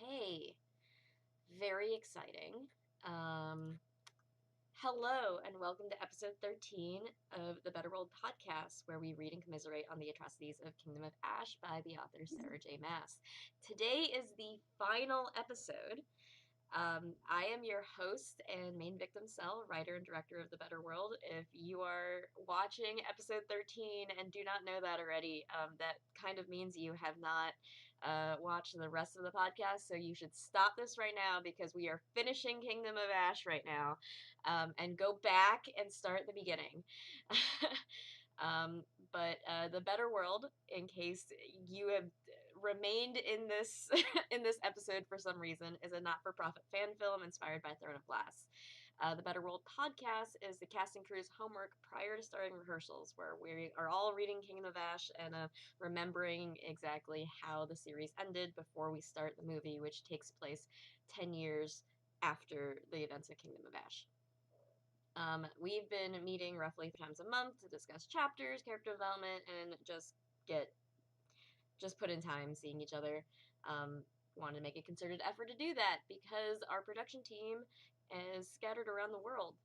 Okay, very exciting. Um, Hello, and welcome to episode 13 of the Better World podcast, where we read and commiserate on the atrocities of Kingdom of Ash by the author Sarah J. Maas. Today is the final episode. I am your host and main victim cell, writer and director of The Better World. If you are watching episode 13 and do not know that already, that kind of means you have not watched the rest of the podcast. So you should stop this right now because we are finishing Kingdom of Ash right now, and go back and start at the beginning. Um, but The Better World, in case you have remained in this in this episode for some reason, is a not-for-profit fan film inspired by Throne of Glass. The Better World podcast is the cast and crew's homework prior to starting rehearsals, where we are all reading Kingdom of Ash and remembering exactly how the series ended before we start the movie, which takes place 10 years after the events of Kingdom of Ash. We've been meeting roughly 3 times a month to discuss chapters, character development, and just put in time seeing each other. Wanted to make a concerted effort to do that because our production team is scattered around the world.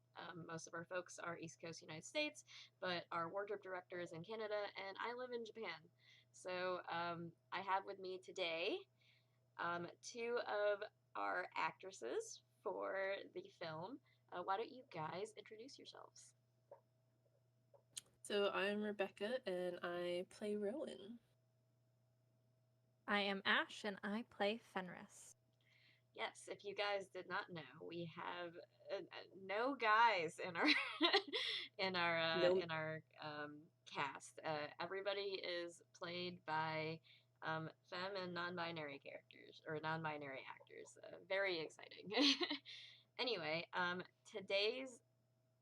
Most of our folks are East Coast United States, but our wardrobe director is in Canada, and I live in Japan. So I have with me today two of our actresses for the film. Why don't you guys introduce yourselves? So I'm Rebecca and I play Rowan. I am Ash and I play Fenris. Yes, if you guys did not know, we have no guys in our No, in our cast. Everybody is played by femme and non-binary characters or non-binary actors. Very exciting. Anyway, today's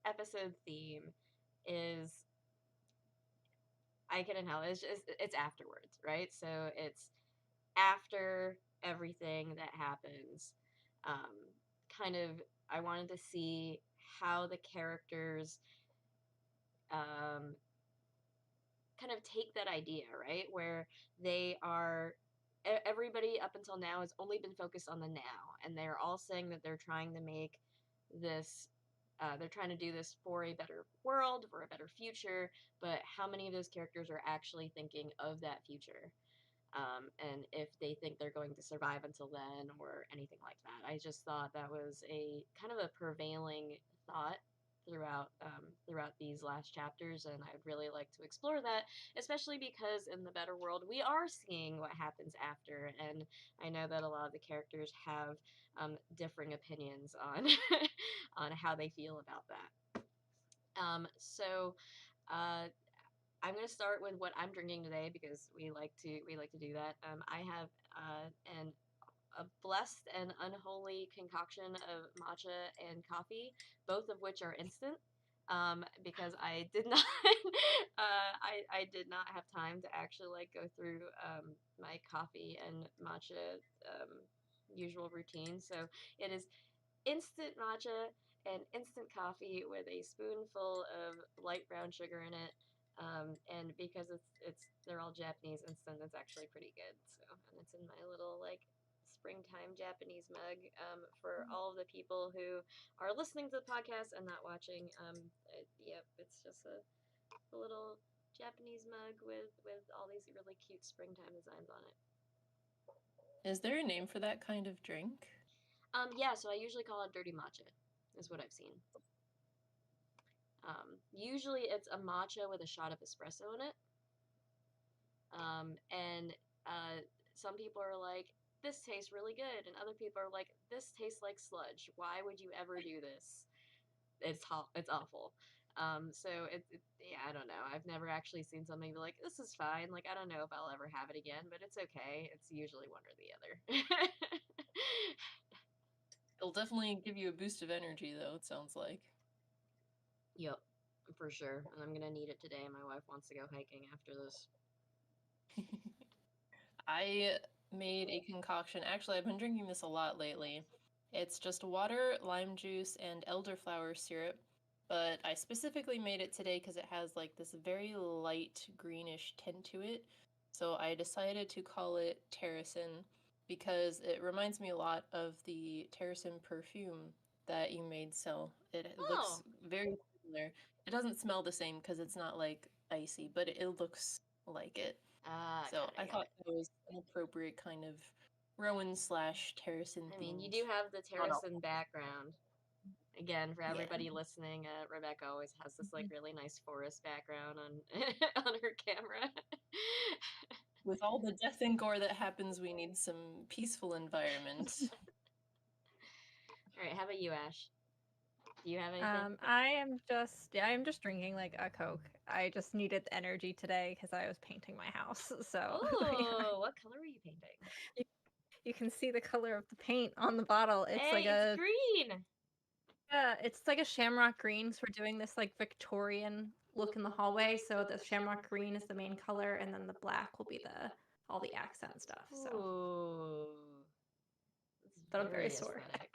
episode theme is I couldn't help. It's afterwards, right? So it's after everything that happens. Um, kind of, I wanted to see how the characters um, kind of take that idea, right? Where they are everybody up until now has only been focused on the now, and they're all saying that they're trying to make this they're trying to do this for a better world, for a better future, but how many of those characters are actually thinking of that future? And if they think they're going to survive until then or anything like that. I just thought that was a kind of a prevailing thought throughout these last chapters, and I'd really like to explore that, especially because in the Better World we are seeing what happens after, and I know that a lot of the characters have differing opinions on on how they feel about that. So uh, I'm gonna start with what I'm drinking today because we like to do that. I have an a blessed and unholy concoction of matcha and coffee, both of which are instant. Because I did not, I did not have time to actually like go through my coffee and matcha usual routine. So it is instant matcha and instant coffee with a spoonful of light brown sugar in it. And because it's they're all Japanese instant, it's actually pretty good. So and it's in my little like springtime Japanese mug. For all of the people who are listening to the podcast and not watching, yep, it's just a little Japanese mug with all these really cute springtime designs on it. is there a name for that kind of drink? Yeah, so I usually call it dirty matcha, is what I've seen. Usually it's a matcha with a shot of espresso in it. And some people are like, this tastes really good. And other people are like, this tastes like sludge. Why would you ever do this? It's awful. Yeah, I don't know. I've never actually seen something be like, this is fine. Like, I don't know if I'll ever have it again, but it's okay. It's usually one or the other. It'll definitely give you a boost of energy, though, it sounds like. Yep, for sure. And I'm gonna need it today. My wife wants to go hiking after this. I made a concoction. Actually, I've been drinking this a lot lately. It's just water, lime juice, and elderflower syrup. But I specifically made it today because it has like this very light greenish tint to it. So I decided to call it Terracin. because it reminds me a lot of the Terrasin perfume that you made, Sil. It looks Oh, very similar. It doesn't smell the same because it's not like icy, but it looks like it. So got I it, got thought it. that was an appropriate kind of Rowan slash Terrasin I mean, you themed do have the model. Terrasin background. Again, for Yeah. everybody listening, Rebecca always has this like really nice forest background on on her camera. With all the death and gore that happens, we need some peaceful environment. All right, how about you, Ash? Do you have anything? I am just drinking like a Coke. I just needed the energy today because I was painting my house. So yeah, Oh, what color were you painting? you, you can see the color of the paint on the bottle. Hey, it's green. It's like a shamrock green. So we're doing this like Victorian look in the hallway. So the shamrock green is the main color, and then the black will be the all the accent stuff. So, Ooh, it's but I'm very very sore. aesthetic.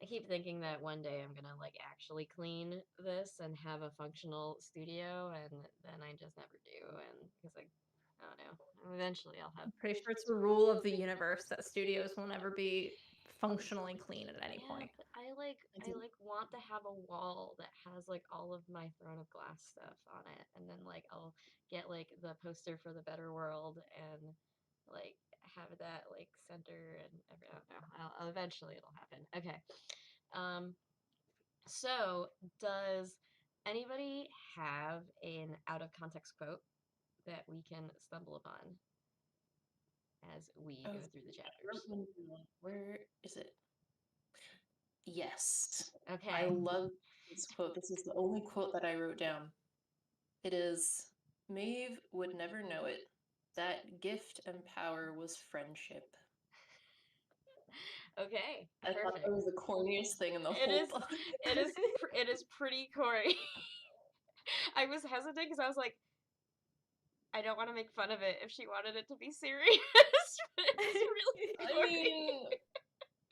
I keep thinking that one day I'm gonna like actually clean this and have a functional studio, and then I just never do, and because like I don't know, eventually I'll have. I'm pretty sure it's a rule of the universe that studios will never be functionally clean at any Yeah, point. but I like want to have a wall that has like all of my Throne of Glass stuff on it, and then like I'll get like the poster for the Better World and like have that like center and every. I don't know. I'll eventually it'll happen. Okay. Um. So does anybody have an out of context quote that we can stumble upon as we go Oh, through the chapters? where is it? Yes. I Okay. love this quote. This is the only quote that I wrote down. It is Maeve would never know it. That gift and power was friendship. Okay. I thought Perfect. that was the corniest thing in the It whole is. book. It is pretty corny. I was hesitant because I was like, I don't want to make fun of it if she wanted it to be serious, but it's really I corny. mean,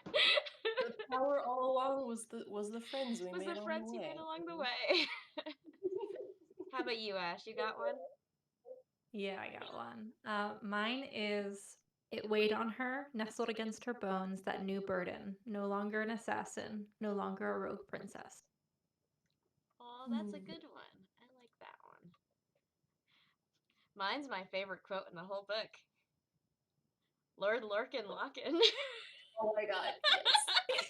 the power all along was the friends we Was made the on friends the you way. made along the way? How about you, Ash? You got one? Yeah, I got one. Mine is it weighed on her, nestled against her bones, that new burden. No longer an assassin, no longer a rogue princess. Oh, that's a good one. I like that one. Mine's my favorite quote in the whole book. Lord Lorcan Locken. Oh my god,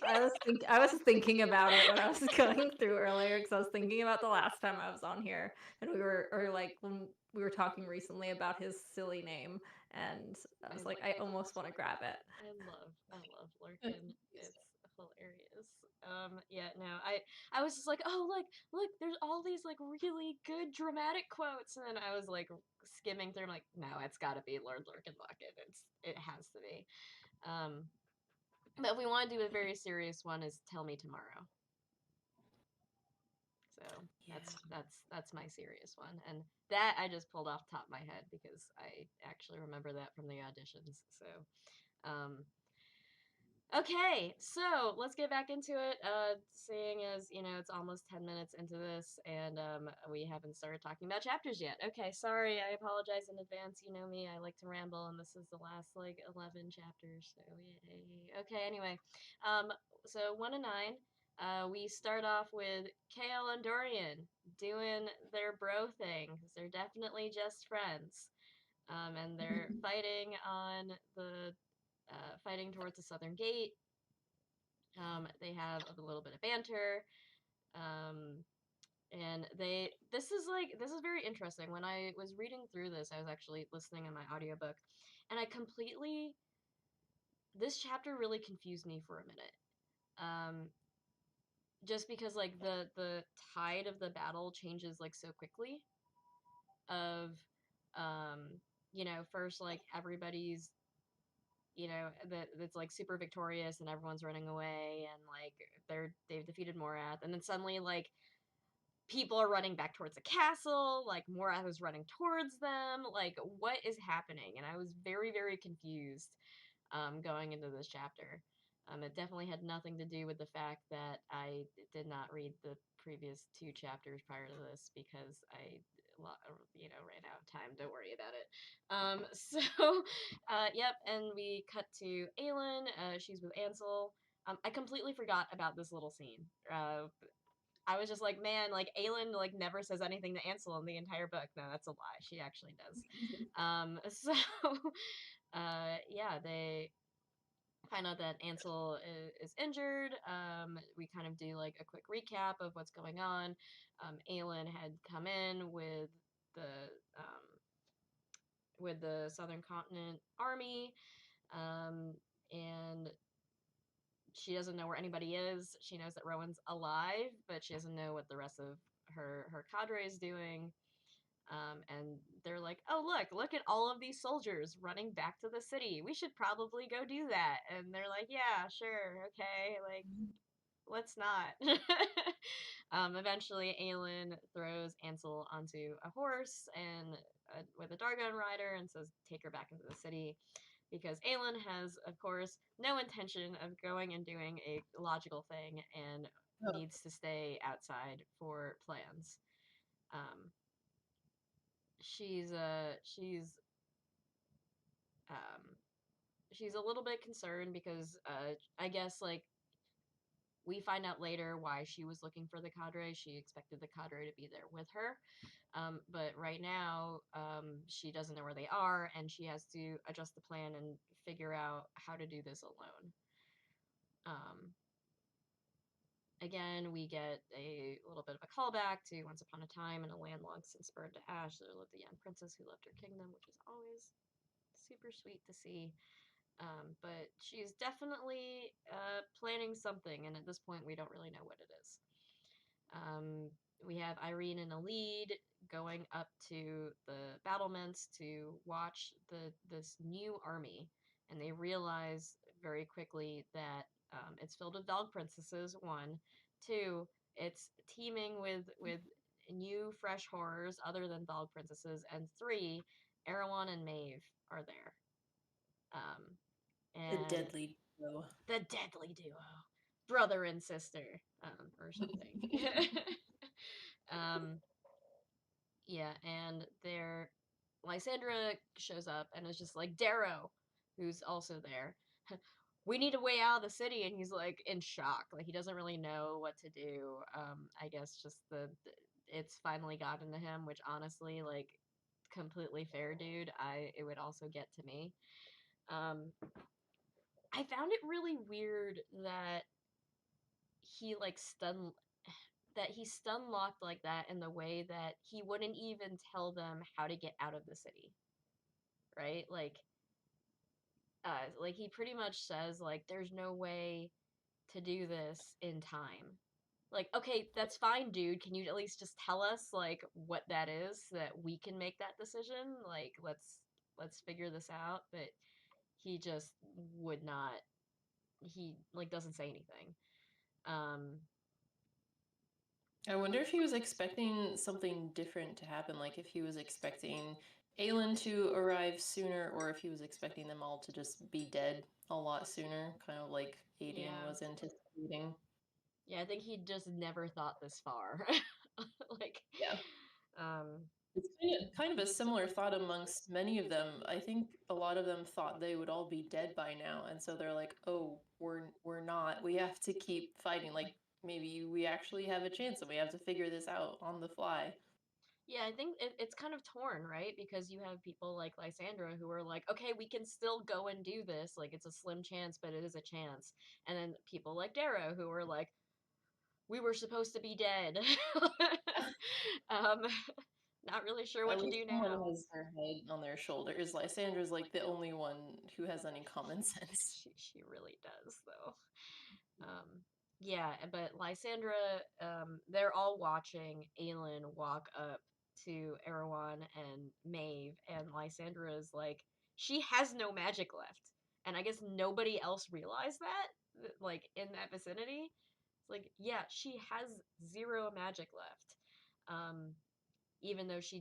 yes. I was thinking about it when I was going through earlier because I was thinking about the last time I was on here and we were or like when we were talking recently about his silly name and I was like I almost want to grab it. I love Lurkin. It's hilarious. Yeah, no, I was just like, oh, look, there's all these like really good dramatic quotes, and then I was like skimming through, I'm like, no, it's got to be Lord Lurkin Locken. It has to be. Um, but if we want to do a very serious one, is Tell Me Tomorrow. So Yeah. that's my serious one, and that I just pulled off the top of my head because I actually remember that from the auditions. So, um, okay, so let's get back into it. Seeing as you know it's almost 10 minutes into this, and we haven't started talking about chapters yet. Okay, sorry, I apologize in advance. You know me, I like to ramble, and this is the last like 11 chapters. So yay. Okay, anyway, so 1 to 9. We start off with Kale and Dorian doing their bro thing because they're definitely just friends. And they're fighting on the fighting towards the southern gate. They have a little bit of banter. Um, and this is very interesting. When I was reading through this, I was actually listening in my audiobook, and this chapter really confused me for a minute. Just because like the tide of the battle changes like so quickly of first like everybody's that's like super victorious and everyone's running away and like they've defeated Morath, and then suddenly like people are running back towards the castle, like Morath is running towards them, like what is happening? And I was very very confused going into this chapter. It definitely had nothing to do with the fact that I did not read the previous 2 chapters prior to this because ran out of time. Don't worry about it. So, yep, and we cut to Aelin. She's with Ansel. I completely forgot about this little scene. I was just like, man, like Aelin like never says anything to Ansel in the entire book. No, that's a lie. She actually does. So, yeah, they find out that Ansel is injured. We kind of do like a quick recap of what's going on. Aelin had come in um, with the Southern Continent Army, and she doesn't know where anybody is. She knows that Rowan's alive, but she doesn't know what the rest of her cadre is doing. And they're like, "Oh, look at all of these soldiers running back to the city. We should probably go do that." And they're like, "Yeah, sure, okay, like let's not." Eventually, Aelin throws Ansel onto a horse and with a Dargon rider and says, "Take her back into the city." Because Aelin has, of course, no intention of going and doing a logical thing and Oh, needs to stay outside for plans. Um, she's um, she's a little bit concerned because I guess like we find out later why she was looking for the cadre. She expected the cadre to be there with her. But right now, she doesn't know where they are, and she has to adjust the plan and figure out how to do this alone. Um, Again, we get a little bit of a callback to Once Upon a Time in a land long since burned to ash. There lived a young princess who loved her kingdom, which is always super sweet to see. But she's definitely planning something, and at this point, we don't really know what it is. Um, we have Irene in a lead going up to the battlements to watch this new army, and they realize very quickly that it's filled with dog princesses. One, two, it's teeming with new fresh horrors other than dog princesses, and three, Erewhon and Maeve are there. Um, the and deadly duo. the deadly duo, brother and sister, or something. um, yeah, and there, Lysandra shows up and is just like Darrow, who's also there. We need a way out of the city, and he's like in shock. Like he doesn't really know what to do. I guess just it's finally gotten to him, which honestly, like, completely fair, dude. It would also get to me. Um, I found it really weird that he like stun locked like that in the way that he wouldn't even tell them how to get out of the city, right? Like he pretty much says like there's no way to do this in time. Like, okay, that's fine, dude. Can you at least just tell us like what that is so that we can make that decision? Like, let's figure this out. But he just would not. He like doesn't say anything. Um, I wonder if he was expecting something different to happen, like if he was expecting Aelin to arrive sooner, or if he was expecting them all to just be dead a lot sooner, kind of like Aedion yeah, was anticipating. yeah. I think he just never thought this far. Like, Yeah. um, It's kind of a similar thought amongst many of them. I think a lot of them thought they would all be dead by now, and so they're like, "Oh, we're not. We have to keep fighting. Like maybe we actually have a chance, and we have to figure this out on the fly." yeah, I think it's kind of torn, right? Because you have people like Lysandra who are like, okay, we can still go and do this. Like, it's a slim chance, but it is a chance. And then people like Darrow who are like, we were supposed to be dead. um, not really sure what At to least do someone now. has their head on their shoulders. Lysandra's like the only one who has any common sense. She really does, though. Yeah, but Lysandra, they're all watching Aelin walk up to Erewhon and Maeve, and Lysandra is like, she has no magic left. And I guess nobody else realized that, like, in that vicinity. It's like, yeah, she has zero magic left. Even though she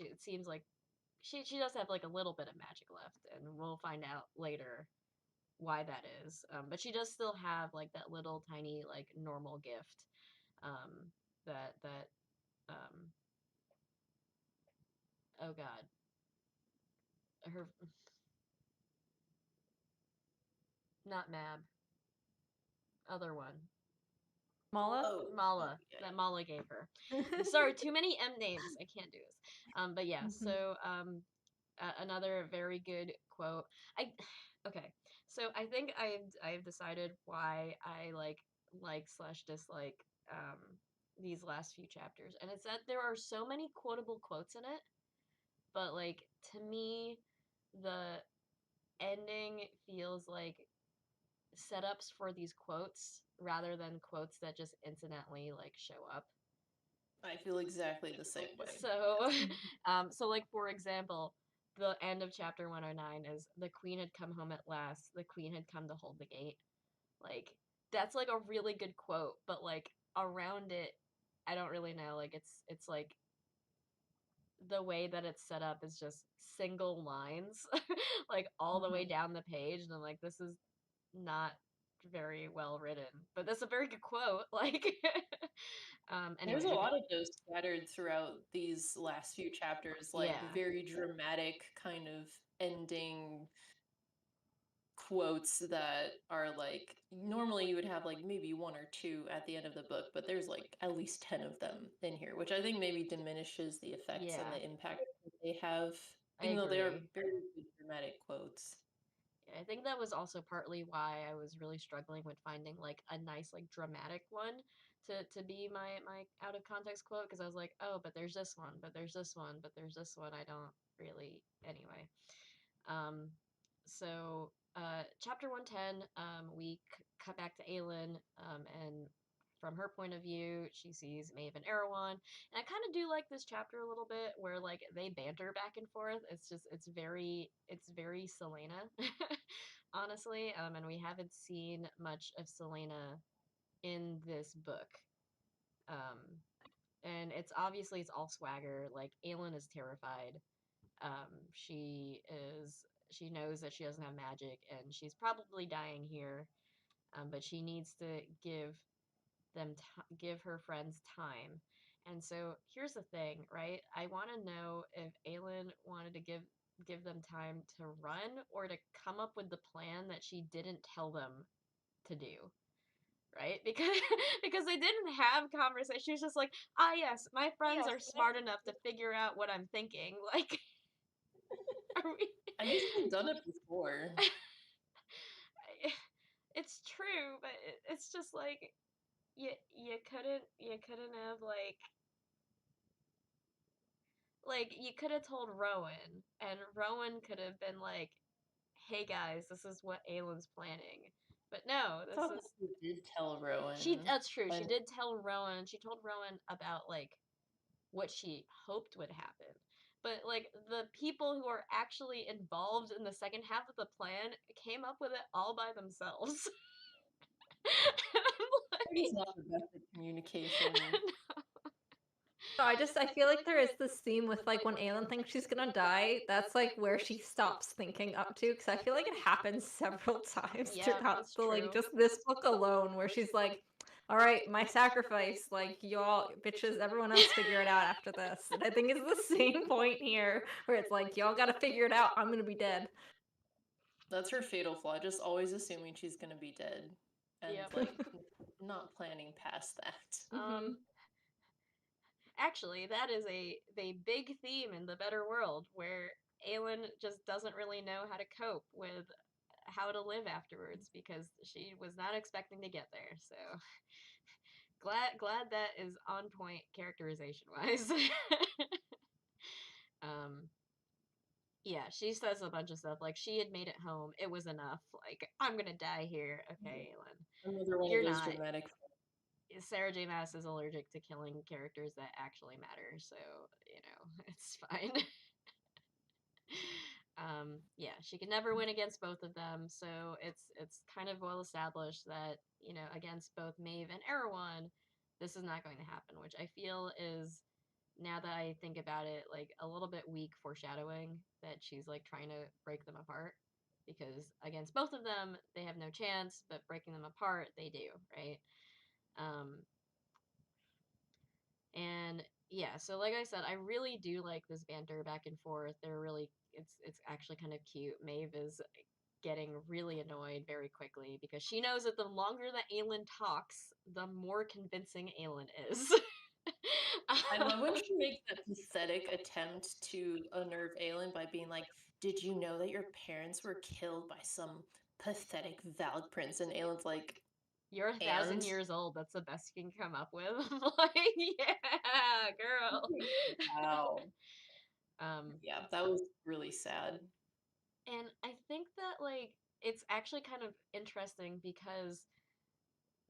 it seems like she does have like a little bit of magic left, and we'll find out later why that is. But she does still have like that little tiny like normal gift um, that um, oh god, her not Mab, other one. Mala? Oh, Mala, yeah. that Mala gave her. Sorry, too many M names. I can't do this. But yeah, Mhm. so another very good quote. Okay. So I think I've decided why I like slash dislike these last few chapters, and it's that there are so many quotable quotes in it, but like to me, the ending feels like setups for these quotes rather than quotes that just incidentally like show up. I feel exactly the same way. So, so like for example, the end of chapter 109 is the queen had come home at last. The queen had come to hold the gate. Like that's like a really good quote, but like around it, I don't really know. Like it's like the way that it's set up is just single lines, like all the way Mhm. down the page, and I'm like, this is not very well written, but that's a very good quote. Like, There's anyway, a okay. lot of those scattered throughout these last few chapters, like Yeah. very dramatic kind of ending quotes that are like normally you would have like maybe one or two at the end of the book, but there's like at least 10 of them in here, which I think maybe diminishes the effects and Yeah, the impact that they have, I even though they are agree. very good dramatic quotes. Yeah, I think that was also partly why I was really struggling with finding like a nice like dramatic one to be my out of context quote, because I was like, oh, but there's this one, but there's this one, but there's this one. I don't really anyway. Um, so chapter 110, we cut back to Aelin, and from her point of view, she sees Maeve and Erewhon, and I kind of do like this chapter a little bit, where like they banter back and forth. It's very Selena, honestly, and we haven't seen much of Selena in this book, um, and it's all swagger. Like Aelin is terrified. She is. She knows that she doesn't have magic, and she's probably dying here. But she needs to give her friends time. And so here's the thing, right? I want to know if Aelin wanted to give them time to run or to come up with the plan that she didn't tell them to do. Right? Because because they didn't have conversation. She was just like, ah yes, my friends are smart enough to figure out what I'm thinking. Like are we I guess they've done it before. it's true, but it's just like you couldn't have like you could have told Rowan, and Rowan could have been like, "Hey guys, this is what Aelin's planning." But no, I this thought is that she did tell Rowan. she. That's true. She When did tell Rowan. She told Rowan about like what she hoped would happen. But like the people who are actually involved in the second half of the plan came up with it all by themselves. And I'm it's not the best at communication. like, So I feel like there is this scene with like when Aelin thinks she's gonna die. That's like where she stops thinking up to, because I feel like it happens several times yeah, throughout that's the like true. just this book alone, where she's like, "All right, my sacrifice. Like y'all bitches, everyone else figure it out after this." And I think it's the same point here, where it's like y'all got to figure it out. I'm gonna be dead. That's her fatal flaw, just always assuming she's gonna be dead and Yep. like not planning past that. Mhm. Actually, that is a big theme in the Better World, where Aelin just doesn't really know how to cope with how to live afterwards because she was not expecting to get there. So glad that is on point characterization wise. um, yeah, she says a bunch of stuff like she had made it home. It was enough. Like I'm gonna die here. Okay, Aelin, Another one of you're those not. dramatic. Sarah J. Maas is allergic to killing characters that actually matter, so it's fine. Yeah, she can never win against both of them, so it's kind of well established that against both Maeve and Erewhon, this is not going to happen, which I feel is, now that I think about it, like a little bit weak foreshadowing that she's like trying to break them apart, because against both of them they have no chance, but breaking them apart they do, right? Um, and yeah, so like I said, I really do like this banter back and forth. They're really it's actually kind of cute. Maeve is getting really annoyed very quickly because she knows that the longer that Aelin talks, the more convincing Aelin is. I love when she makes that pathetic attempt to unnerve Aelin by being like, "Did you know that your parents were killed by some pathetic Valak prince?" And Aelin's like, You're 1,000 "And?" years old. That's the best you can come up with. I'm like, yeah, girl. Wow. um, Yeah, that was really sad. and I think that like it's actually kind of interesting because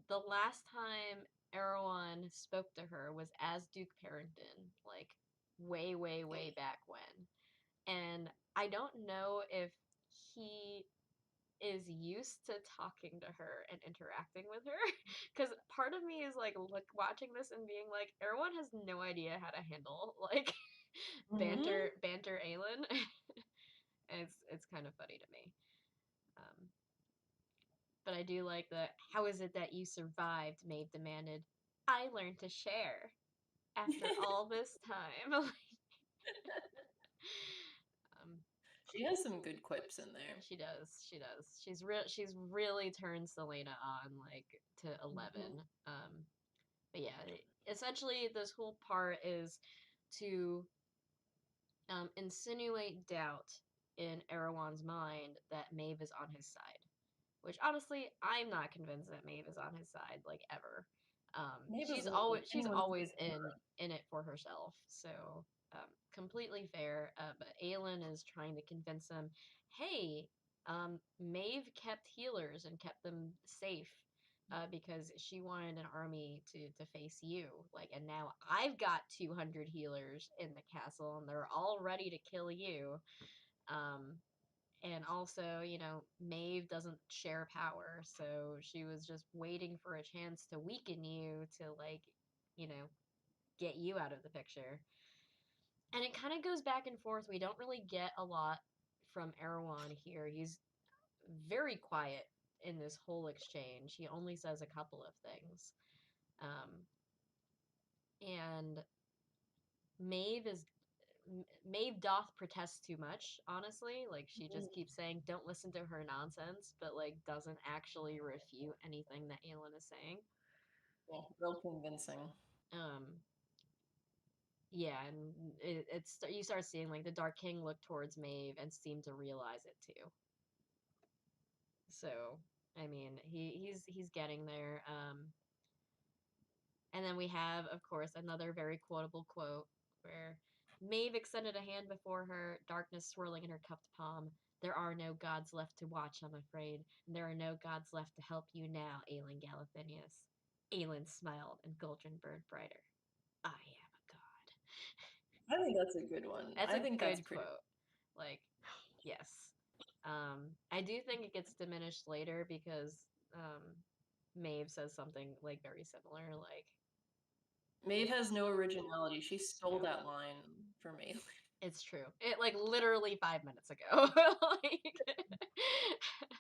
the last time Erewhon spoke to her was as Duke Parrington, like way, way, way back when. And I don't know if he is used to talking to her and interacting with her. Because part of me is like look watching this and being like, Erewhon has no idea how to handle like Mhm. banter Aelin. It's kind of funny to me. Um, but I do like the how is it that you survived? Maeve demanded. I learned to share after all this time. um, She has some good quips in there. she does. She does. She's really turned Selena on like to 11. Mhm. But yeah, essentially this whole part is to insinuate doubt in Erewhon's mind that Maeve is on his side. Which honestly, I'm not convinced that Maeve is on his side like ever. Maeve She's isn't always anyone's favorite. in it for herself, so completely fair. But Aelin is trying to convince him, hey, Maeve kept healers and kept them safe. Because she wanted an army to face you, like, and now I've got 200 healers in the castle, and they're all ready to kill you. Um, and also, Maeve doesn't share power, so she was just waiting for a chance to weaken you to, like, you know, get you out of the picture. And it kind of goes back and forth. We don't really get a lot from Erewhon here. He's very quiet in this whole exchange. He only says a couple of things. Um, and Maeve is Maeve doth protest too much, honestly. Like, she just keeps saying, don't listen to her nonsense, but, like, doesn't actually refute anything that Aelin is saying. Yeah, real convincing. Um, yeah, and you start seeing, like, the Dark King look towards Maeve and seem to realize it too. So, I mean, he's getting there. And then we have, of course, another very quotable quote where Maeve extended a hand before her, darkness swirling in her cupped palm. There are no gods left to watch, I'm afraid, and there are no gods left to help you now, Aelin Galathinius. Aelin smiled, and Guldren burned brighter. I am a god. I think that's a good one. That's I a think that's good pretty. quote. Like, yes. I do think it gets diminished later because Maeve says something like very similar, like Maeve has no originality. She stole that line from me. it's true. It like literally 5 minutes ago. Like,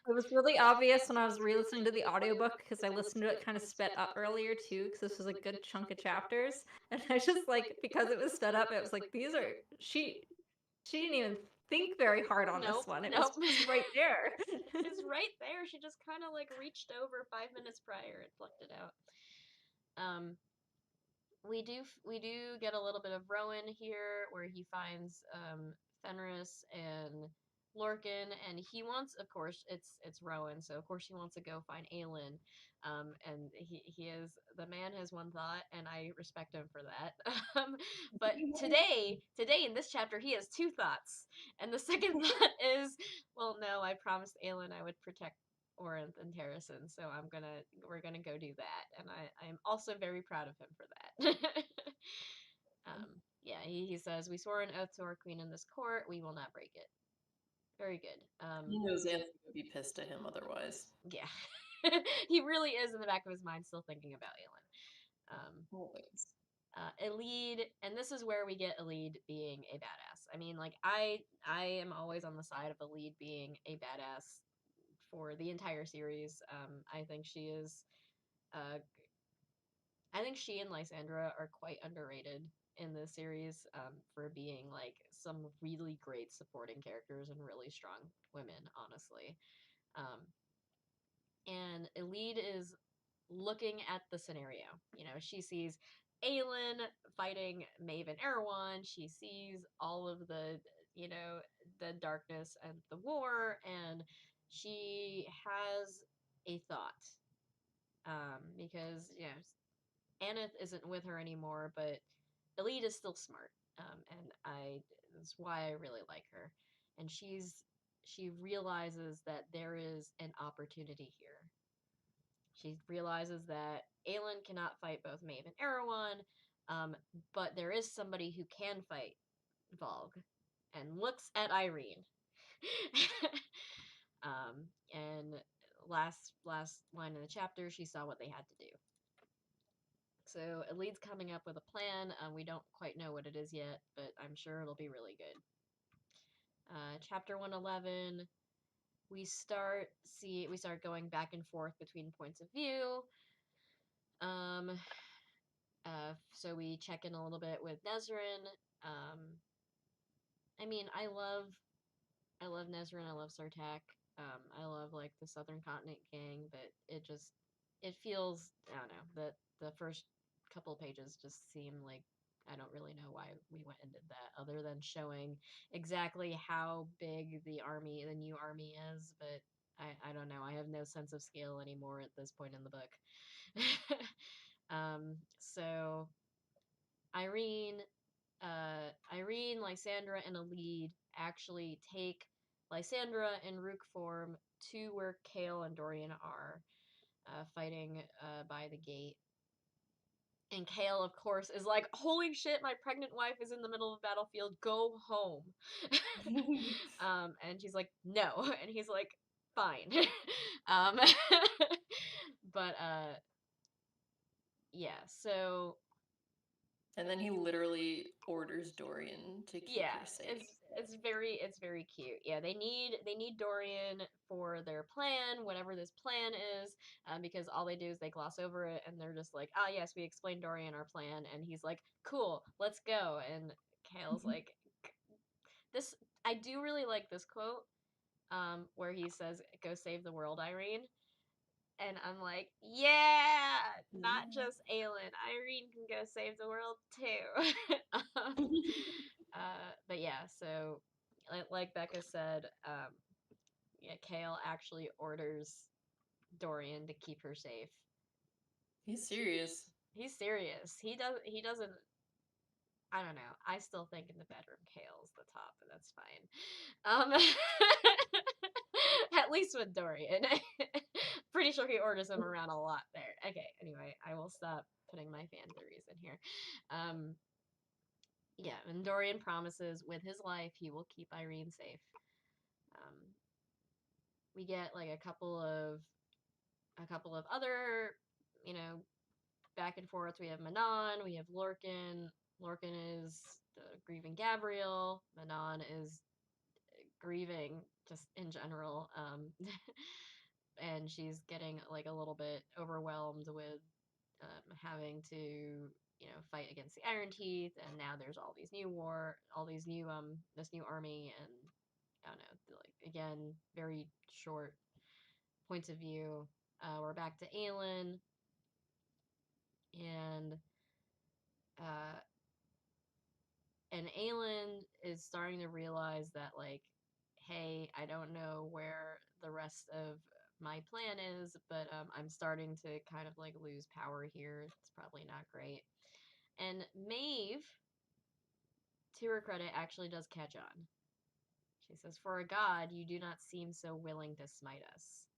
It was really obvious when I was re-listening to the audiobook because I listened to it kind of sped up earlier too, because this was a good chunk of chapters. And I just like because it was sped up, it was like these are she didn't even think very hard on this nope, one. It was nope. just right there. It's right there. She just kind of like reached over 5 minutes prior and plucked it out. Um, we do get a little bit of Rowan here where he finds Fenris and Lorcan, and he wants, of course, it's Rowan, so of course he wants to go find Aelin. And he is the man has one thought, and I respect him for that. But today in this chapter, he has two thoughts, and the second thought is, well, no, I promised Aelin I would protect Orinth and Terrason, so we're gonna go do that, and I'm also very proud of him for that. Yeah, he says we swore an oath to our queen in this court. We will not break it. Very good. He knows Anthony would be pissed at him otherwise. Yeah, he really is in the back of his mind still thinking about Aelin. Always. Elide, and this is where we get Elide being a badass. I mean, like I am always on the side of Elide being a badass for the entire series. I think she is. Uh, I think she and Lysandra are quite underrated. in this series for being like some really great supporting characters and really strong women, honestly. Um, and Elide is looking at the scenario. You know, she sees Aelin fighting Maeve and Erewhon. She sees all of the, you know, the darkness and the war, and she has a thought. Because, you know, Aneth isn't with her anymore, but Elite is still smart. And that's why I really like her. And she realizes that there is an opportunity here. She realizes that Aelin cannot fight both Maeve and Erewhon, but there is somebody who can fight Volg, and looks at Irene. And last line in the chapter, she saw what they had to do. So Elite's coming up with a plan. We don't quite know what it is yet, but I'm sure it'll be really good. Chapter 111. We start going back and forth between points of view. So we check in a little bit with Nezrin. I mean, I love Nezrin. I love Sartak. I love like the Southern Continent gang, but it feels, I don't know, that the first couple pages just seem like I don't really know why we went and did that, other than showing exactly how big the new army is, but I don't know. I have no sense of scale anymore at this point in the book. So Irene, Lysandra, and Elide actually take Lysandra in Rook form to where Kale and Dorian are, fighting by the gate. And Kale, of course, is like, holy shit, my pregnant wife is in the middle of the battlefield, go home. And she's like, no. And he's like, fine. um, but, yeah, so... And then he literally orders Dorian to keep Yeah, her safe. it's very cute. Yeah, they need Dorian for their plan, whatever this plan is, because all they do is they gloss over it and they're just like, ah, yes, we explained Dorian our plan, and he's like, cool, let's go. And Kale's like, this. I do really like this quote, where he says, "Go save the world, Irene." And I'm like, yeah, not just Aelin. Irene can go save the world too. But yeah, so like Becca said, yeah, Kale actually orders Dorian to keep her safe. He's serious. He's serious. He doesn't. I don't know. I still think in the bedroom Kale's the top, but that's fine. At least with Dorian. Pretty sure he orders him around a lot there. Okay, anyway, I will stop putting my fan theories in here. Yeah, and Dorian promises with his life he will keep Irene safe. We get like a couple of other, you know, back and forth. We have Manon, we have Lorcan. Lorcan is grieving Gabriel. Manon is grieving just in general. And she's getting like a little bit overwhelmed with having to, you know, fight against the Iron Teeth, and now there's this new army, and I don't know, like, again, very short points of view. We're back to Aelin, and Aelin is starting to realize that, like, hey, I don't know where the rest of my plan is, but I'm starting to kind of like lose power here. It's probably not great. And Maeve, to her credit, actually does catch on. She says, "For a god, you do not seem so willing to smite us."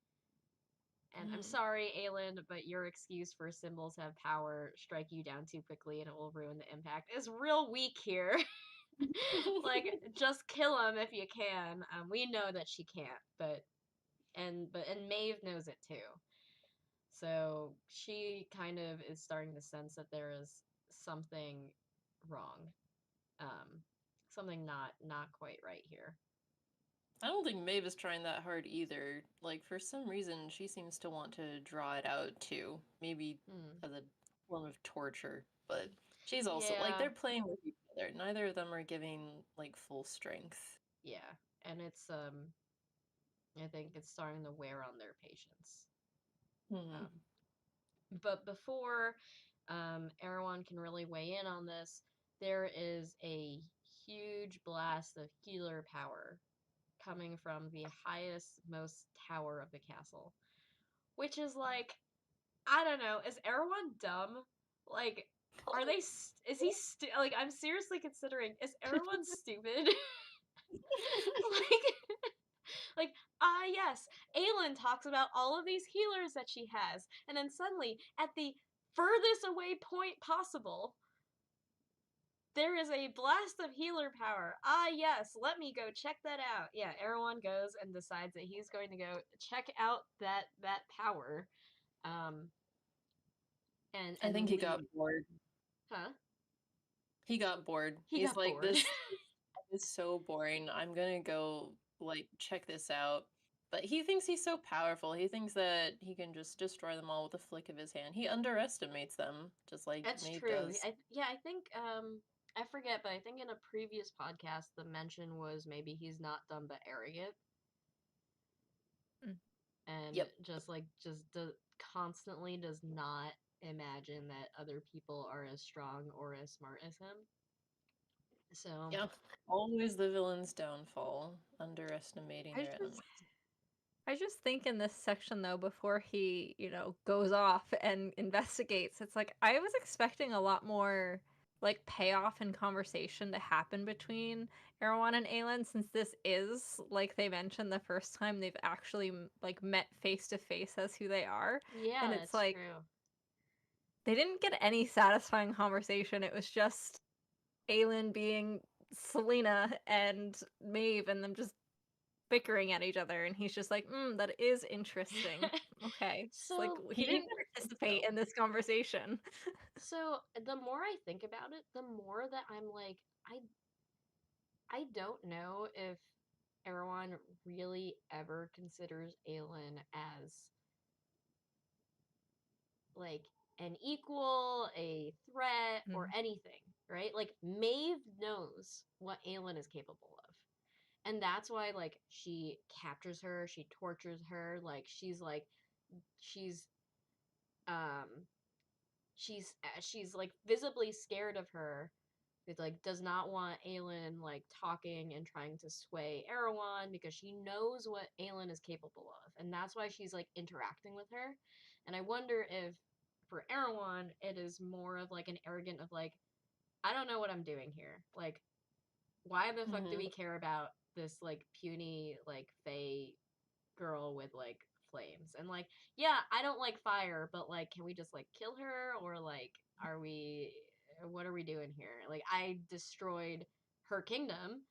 And I'm sorry, Aelin, but your excuse for symbols have power, strike you down too quickly, and it will ruin the impact is real weak here. Like, just kill him if you can. We know that she can't, but Maeve knows it too. So she kind of is starting to sense that there is something wrong, something not quite right here. I don't think Maeve is trying that hard either. Like, for some reason, she seems to want to draw it out too. Maybe as a form of torture, but She's also like Yeah. they're playing with each other. Neither of them are giving like full strength. Yeah. And it's I think it's starting to wear on their patience. Hmm. Um, but before Erewhon can really weigh in on this, there is a huge blast of healer power coming from the highest, most tower of the castle. Which is like, I don't know, is Erewhon dumb? Like, are they, is he, like, I'm seriously considering, is Erewhon stupid? like, like, yes, Aelin talks about all of these healers that she has, and then suddenly, at the furthest away point possible, there is a blast of healer power. Yes, let me go check that out. Yeah, Erewhon goes and decides that he's going to go check out that power. Um, I and think he leave. got bored. Huh? He got bored. He He's got like, bored. this is so boring. I'm gonna go like check this out. But he thinks he's so powerful. He thinks that he can just destroy them all with a flick of his hand. He underestimates them, just like That's Maeve true. does. I think I forget, but I think in a previous podcast the mention was maybe he's not dumb but arrogant, Mm. and Yep. constantly does not imagine that other people are as strong or as smart as him. So Yeah. Always the villain's downfall, underestimating I their just enemies. I just think in this section though, before he, goes off and investigates, it's like I was expecting a lot more like payoff and conversation to happen between Erewhon and Aelin, since this is, like they mentioned, the first time they've actually like met face to face as who they are. yeah, And it's that's like true. they didn't get any satisfying conversation. It was just Aelin being Selena and Maeve and them just bickering at each other, and he's just like, that is interesting. Okay. Just like So he He didn't even thinks participate so. in this conversation. so the more I think about it, the more that I'm like, I don't know if Erewhon really ever considers Aelin as like an equal, a threat, or Mm. anything, right? Like Maeve knows what Aelin is capable of. And that's why like she captures her, she tortures her, like she's um she's like visibly scared of her. It like does not want Aelin like talking and trying to sway Erewhon because she knows what Aelin is capable of, and that's why she's like interacting with her. And I wonder if for Erewhon it is more of like an arrogant of like, I don't know what I'm doing here. Like, why the fuck do Mhm. we care about this like puny like Fae girl with like flames? And like, yeah, I don't like fire, but like, can we just like kill her, or like, are we? What are we doing here? Like, I destroyed her kingdom.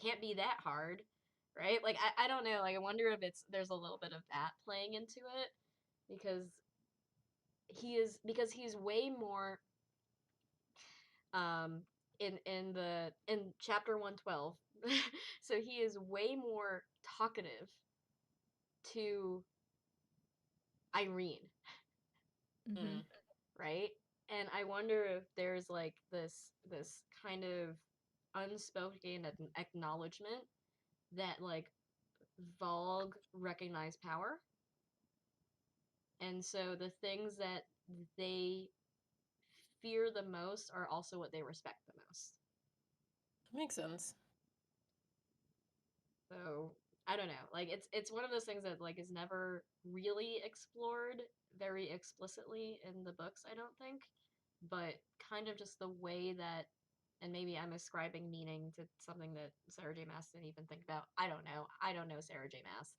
Can't be that hard, right? Like, I don't know. Like, I wonder if there's a little bit of that playing into it because he's way more um in chapter 112. So he is way more talkative to Irene, Mm-hmm. Mm. right? And I wonder if there's like this kind of unspoken acknowledgement that like Volg recognize power, and so the things that they fear the most are also what they respect the most. Makes sense. So I don't know. Like it's one of those things that like is never really explored very explicitly in the books, I don't think. But kind of just the way that, and maybe I'm ascribing meaning to something that Sarah J. Maas didn't even think about. I don't know. I don't know Sarah J. Maas.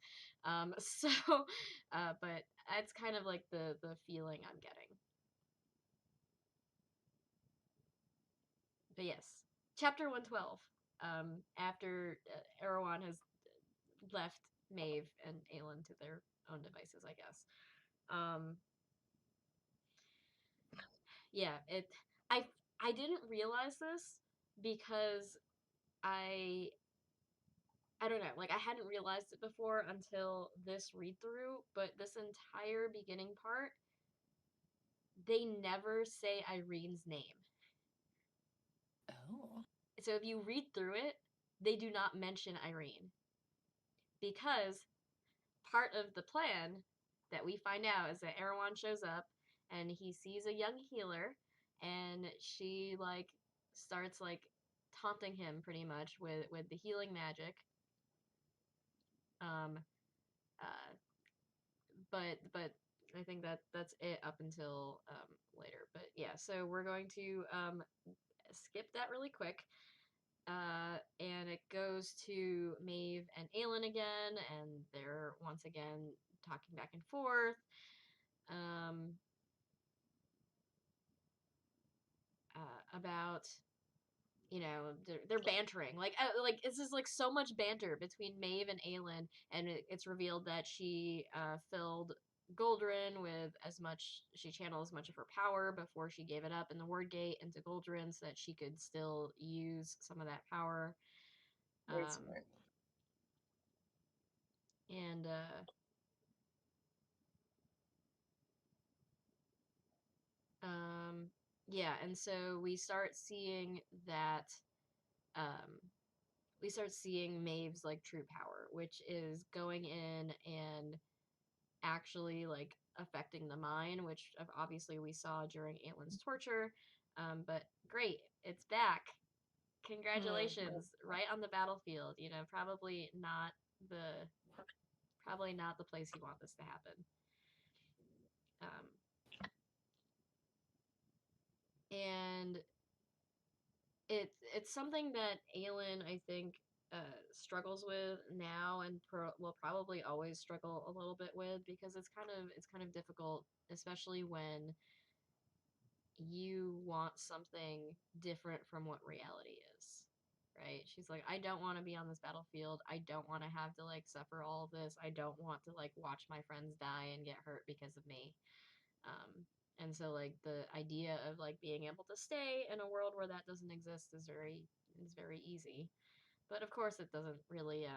So but it's kind of like the feeling I'm getting. But yes, chapter 112. After Erewhon has left Maeve and Aelin to their own devices, I guess. Um, yeah, I I didn't realize this because I I don't know, like I hadn't realized it before until this read through, but this entire beginning part, they never say Irene's name. So if you read through it, they do not mention Irene because part of the plan that we find out is that Erewhon shows up and he sees a young healer, and she like starts like taunting him pretty much with the healing magic. Um, uh, but I think that's it up until later. But yeah, so we're going to skip that really quick. And it goes to Maeve and Aelin again, and they're once again talking back and forth. About, you know, they're bantering like this is like so much banter between Maeve and Aelin, and it's revealed that she filled Goldrin with she channeled as much of her power before she gave it up in the Word Gate into Goldrin so that she could still use some of that power. Very smart. And yeah, and so we start seeing that we start seeing Maeve's like true power, which is going in and actually like affecting the mind, which obviously we saw during Aelin's torture. But great, it's back. Congratulations, right on the battlefield. You know, probably not the place you want this to happen. And it's something that Aelin, I think, struggles with now, and will probably always struggle a little bit with, because it's kind of difficult, especially when you want something different from what reality is. Right? She's like, I don't want to be on this battlefield. I don't want to have to like suffer all this. I don't want to like watch my friends die and get hurt because of me. And so like the idea of like being able to stay in a world where that doesn't exist is very easy. But of course it doesn't really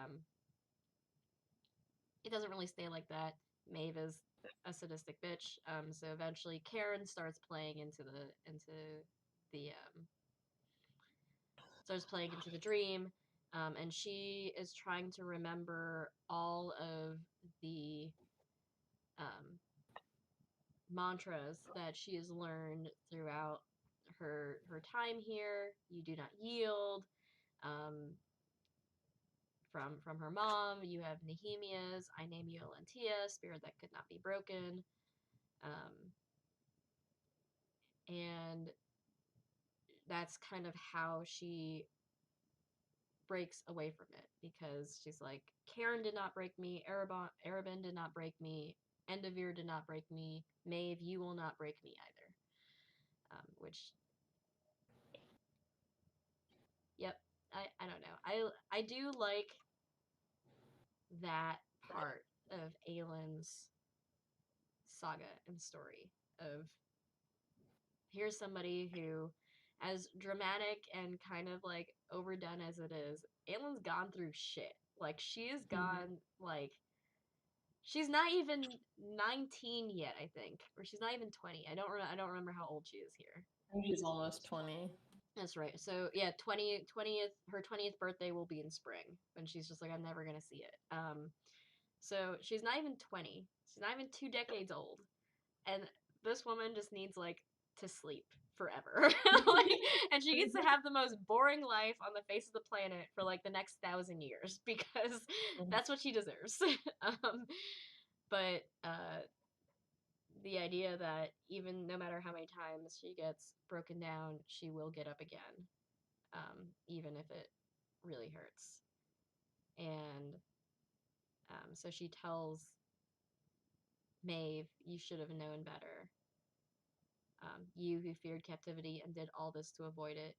stay like that. Maeve is a sadistic bitch. So eventually Karen starts playing into the dream. And she is trying to remember all of the mantras that she has learned throughout her time here. You do not yield. From her mom, you have Nehemia's I name you Alentia, spirit that could not be broken. And that's kind of how she breaks away from it, because she's like, Karen did not break me, Arabin did not break me, Endovir did not break me, Maeve, you will not break me either. Which, yep, I don't know. I do like that part of Aelin's saga and story of, here's somebody who, as dramatic and kind of like overdone as it is, Aelin's gone through shit. Like, she's gone like, she's not even 19 yet, I think, or she's not even 20. I don't remember how old she is here. She's almost 20. That's right. So yeah, her 20th birthday will be in spring, and she's just like, I'm never gonna see it. So she's not even 20. She's not even 2 decades old, and this woman just needs like to sleep forever. Like, and she gets to have the most boring life on the face of the planet for like the next 1,000 years, because that's what she deserves. But the idea that even no matter how many times she gets broken down, she will get up again, even if it really hurts. And so she tells Maeve, you should have known better. You who feared captivity and did all this to avoid it,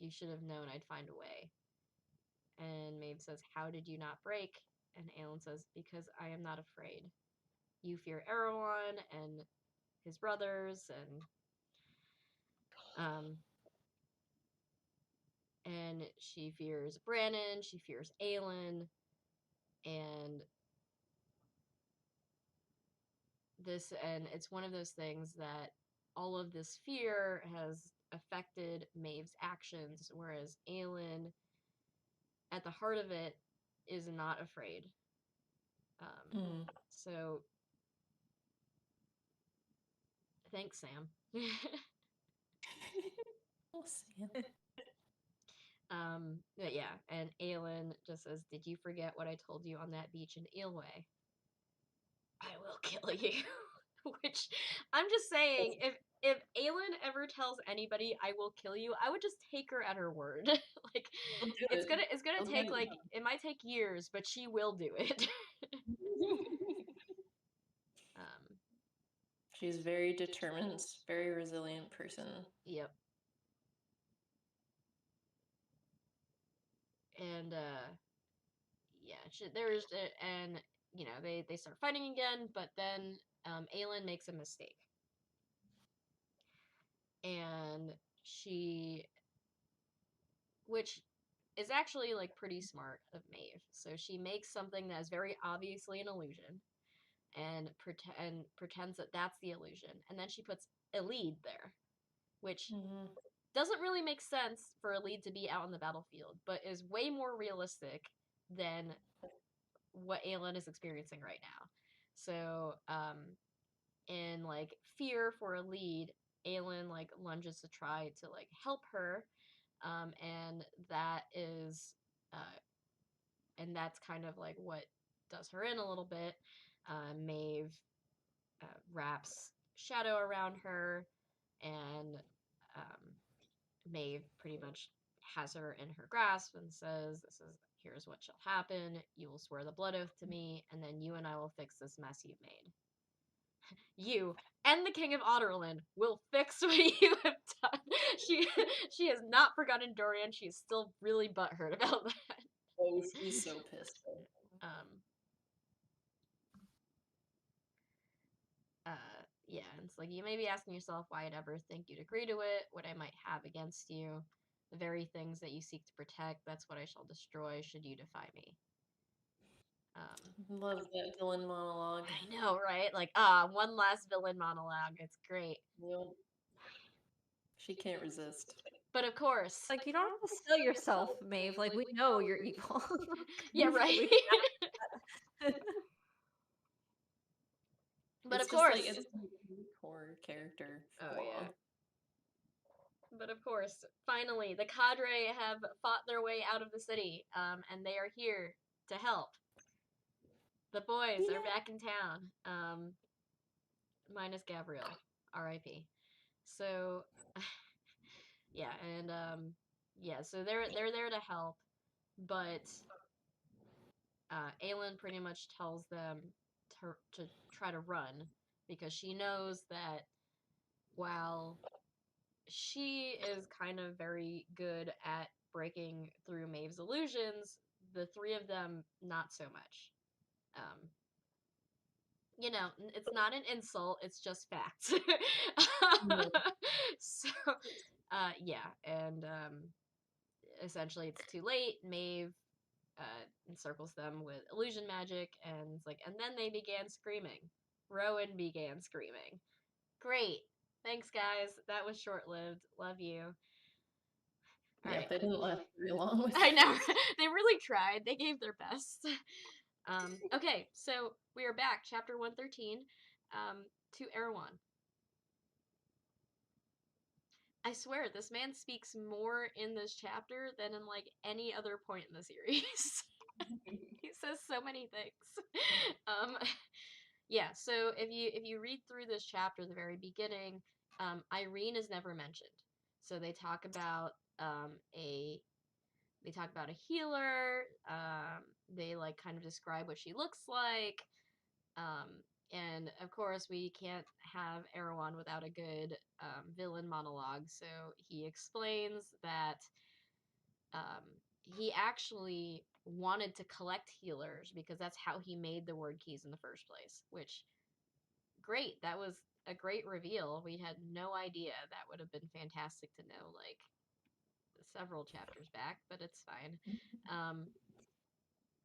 you should have known I'd find a way. And Maeve says, how did you not break? And Aelin says, because I am not afraid. You fear Erewhon and his brothers, and she fears Brannon, she fears Aelin, and it's one of those things that all of this fear has affected Maeve's actions, whereas Aelin, at the heart of it, is not afraid. So, thanks, Sam. We'll see. But yeah, and Aelin just says, "Did you forget what I told you on that beach in Eelway? I will kill you." Which, I'm just saying, if Aelin ever tells anybody "I will kill you," I would just take her at her word. Like, I'll do it's it. gonna I'll take get like, it might take years, but she will do it. um, She's very determined, very resilient person. yep. And yeah, there's and you know they start fighting again, but then Aelin makes a mistake, and which is actually like pretty smart of Maeve. So she makes something that is very obviously an illusion, and pretends that that's the illusion, and then she puts Elide there, which doesn't really make sense for Elide to be out on the battlefield, but is way more realistic than what Aelin is experiencing right now. So, in like fear for Elide, Aelin like lunges to try to like help her, and that's kind of like what does her in a little bit. Maeve wraps Shadow around her, and Maeve pretty much has her in her grasp and says, "Here's what shall happen. You will swear the blood oath to me, and then you and I will fix this mess you've made. You and the King of Otterland will fix what you have done." She has not forgotten Dorian. She is still really butthurt about that. Oh, she's so pissed. Yeah, and it's like, you may be asking yourself why I'd ever think you'd agree to it, what I might have against you. The very things that you seek to protect, that's what I shall destroy should you defy me. Love that villain monologue. I know, right? Like, one last villain monologue. It's great. Yep. She can't resist. But of course, Like, you don't have to sell yourself, Maeve. Like, we know you're evil. yeah, right. But It's of just course, like, it's a core character flaw. oh yeah. But of course, finally, the cadre have fought their way out of the city, and they are here to help. The boys are back in town, minus Gabrielle, R.I.P. So, yeah, and yeah, so they're there to help, but Aelin pretty much tells them to try to run, because she knows that while she is kind of very good at breaking through Maeve's illusions, the three of them not so much. You know, it's not an insult, it's just facts. So, yeah, and essentially it's too late. Maeve encircles them with illusion magic, and it's like, and then they began screaming. Rowan began screaming. Great. Thanks, guys. That was short-lived. Love you. All Yeah, right. they didn't last very long. I know. They really tried. They gave their best. Okay, so we are back, chapter 113, to Erewhon. I swear, this man speaks more in this chapter than in like any other point in the series. He says so many things. Yeah, so if you read through this chapter, the very beginning, Irene is never mentioned. So they talk about a healer. They like kind of describe what she looks like. And of course, we can't have Erewhon without a good villain monologue. So he explains that he actually wanted to collect healers because that's how he made the word keys in the first place. Which, great, that was a great reveal. We had no idea. That would have been fantastic to know, like, several chapters back, but it's fine.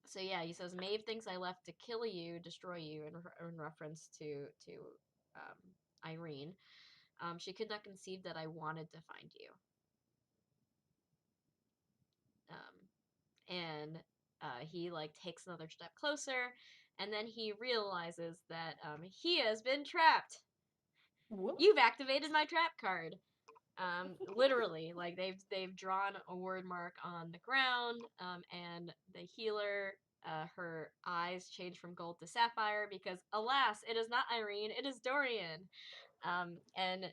So yeah, he says, Maeve thinks I left to kill you, destroy you, in reference to Irene. She could not conceive that I wanted to find you. And he like takes another step closer, and then he realizes that he has been trapped. Whoop. You've activated my trap card. Literally, like they've drawn a word mark on the ground, and the healer, her eyes change from gold to sapphire because, alas, it is not Irene, it is Dorian. And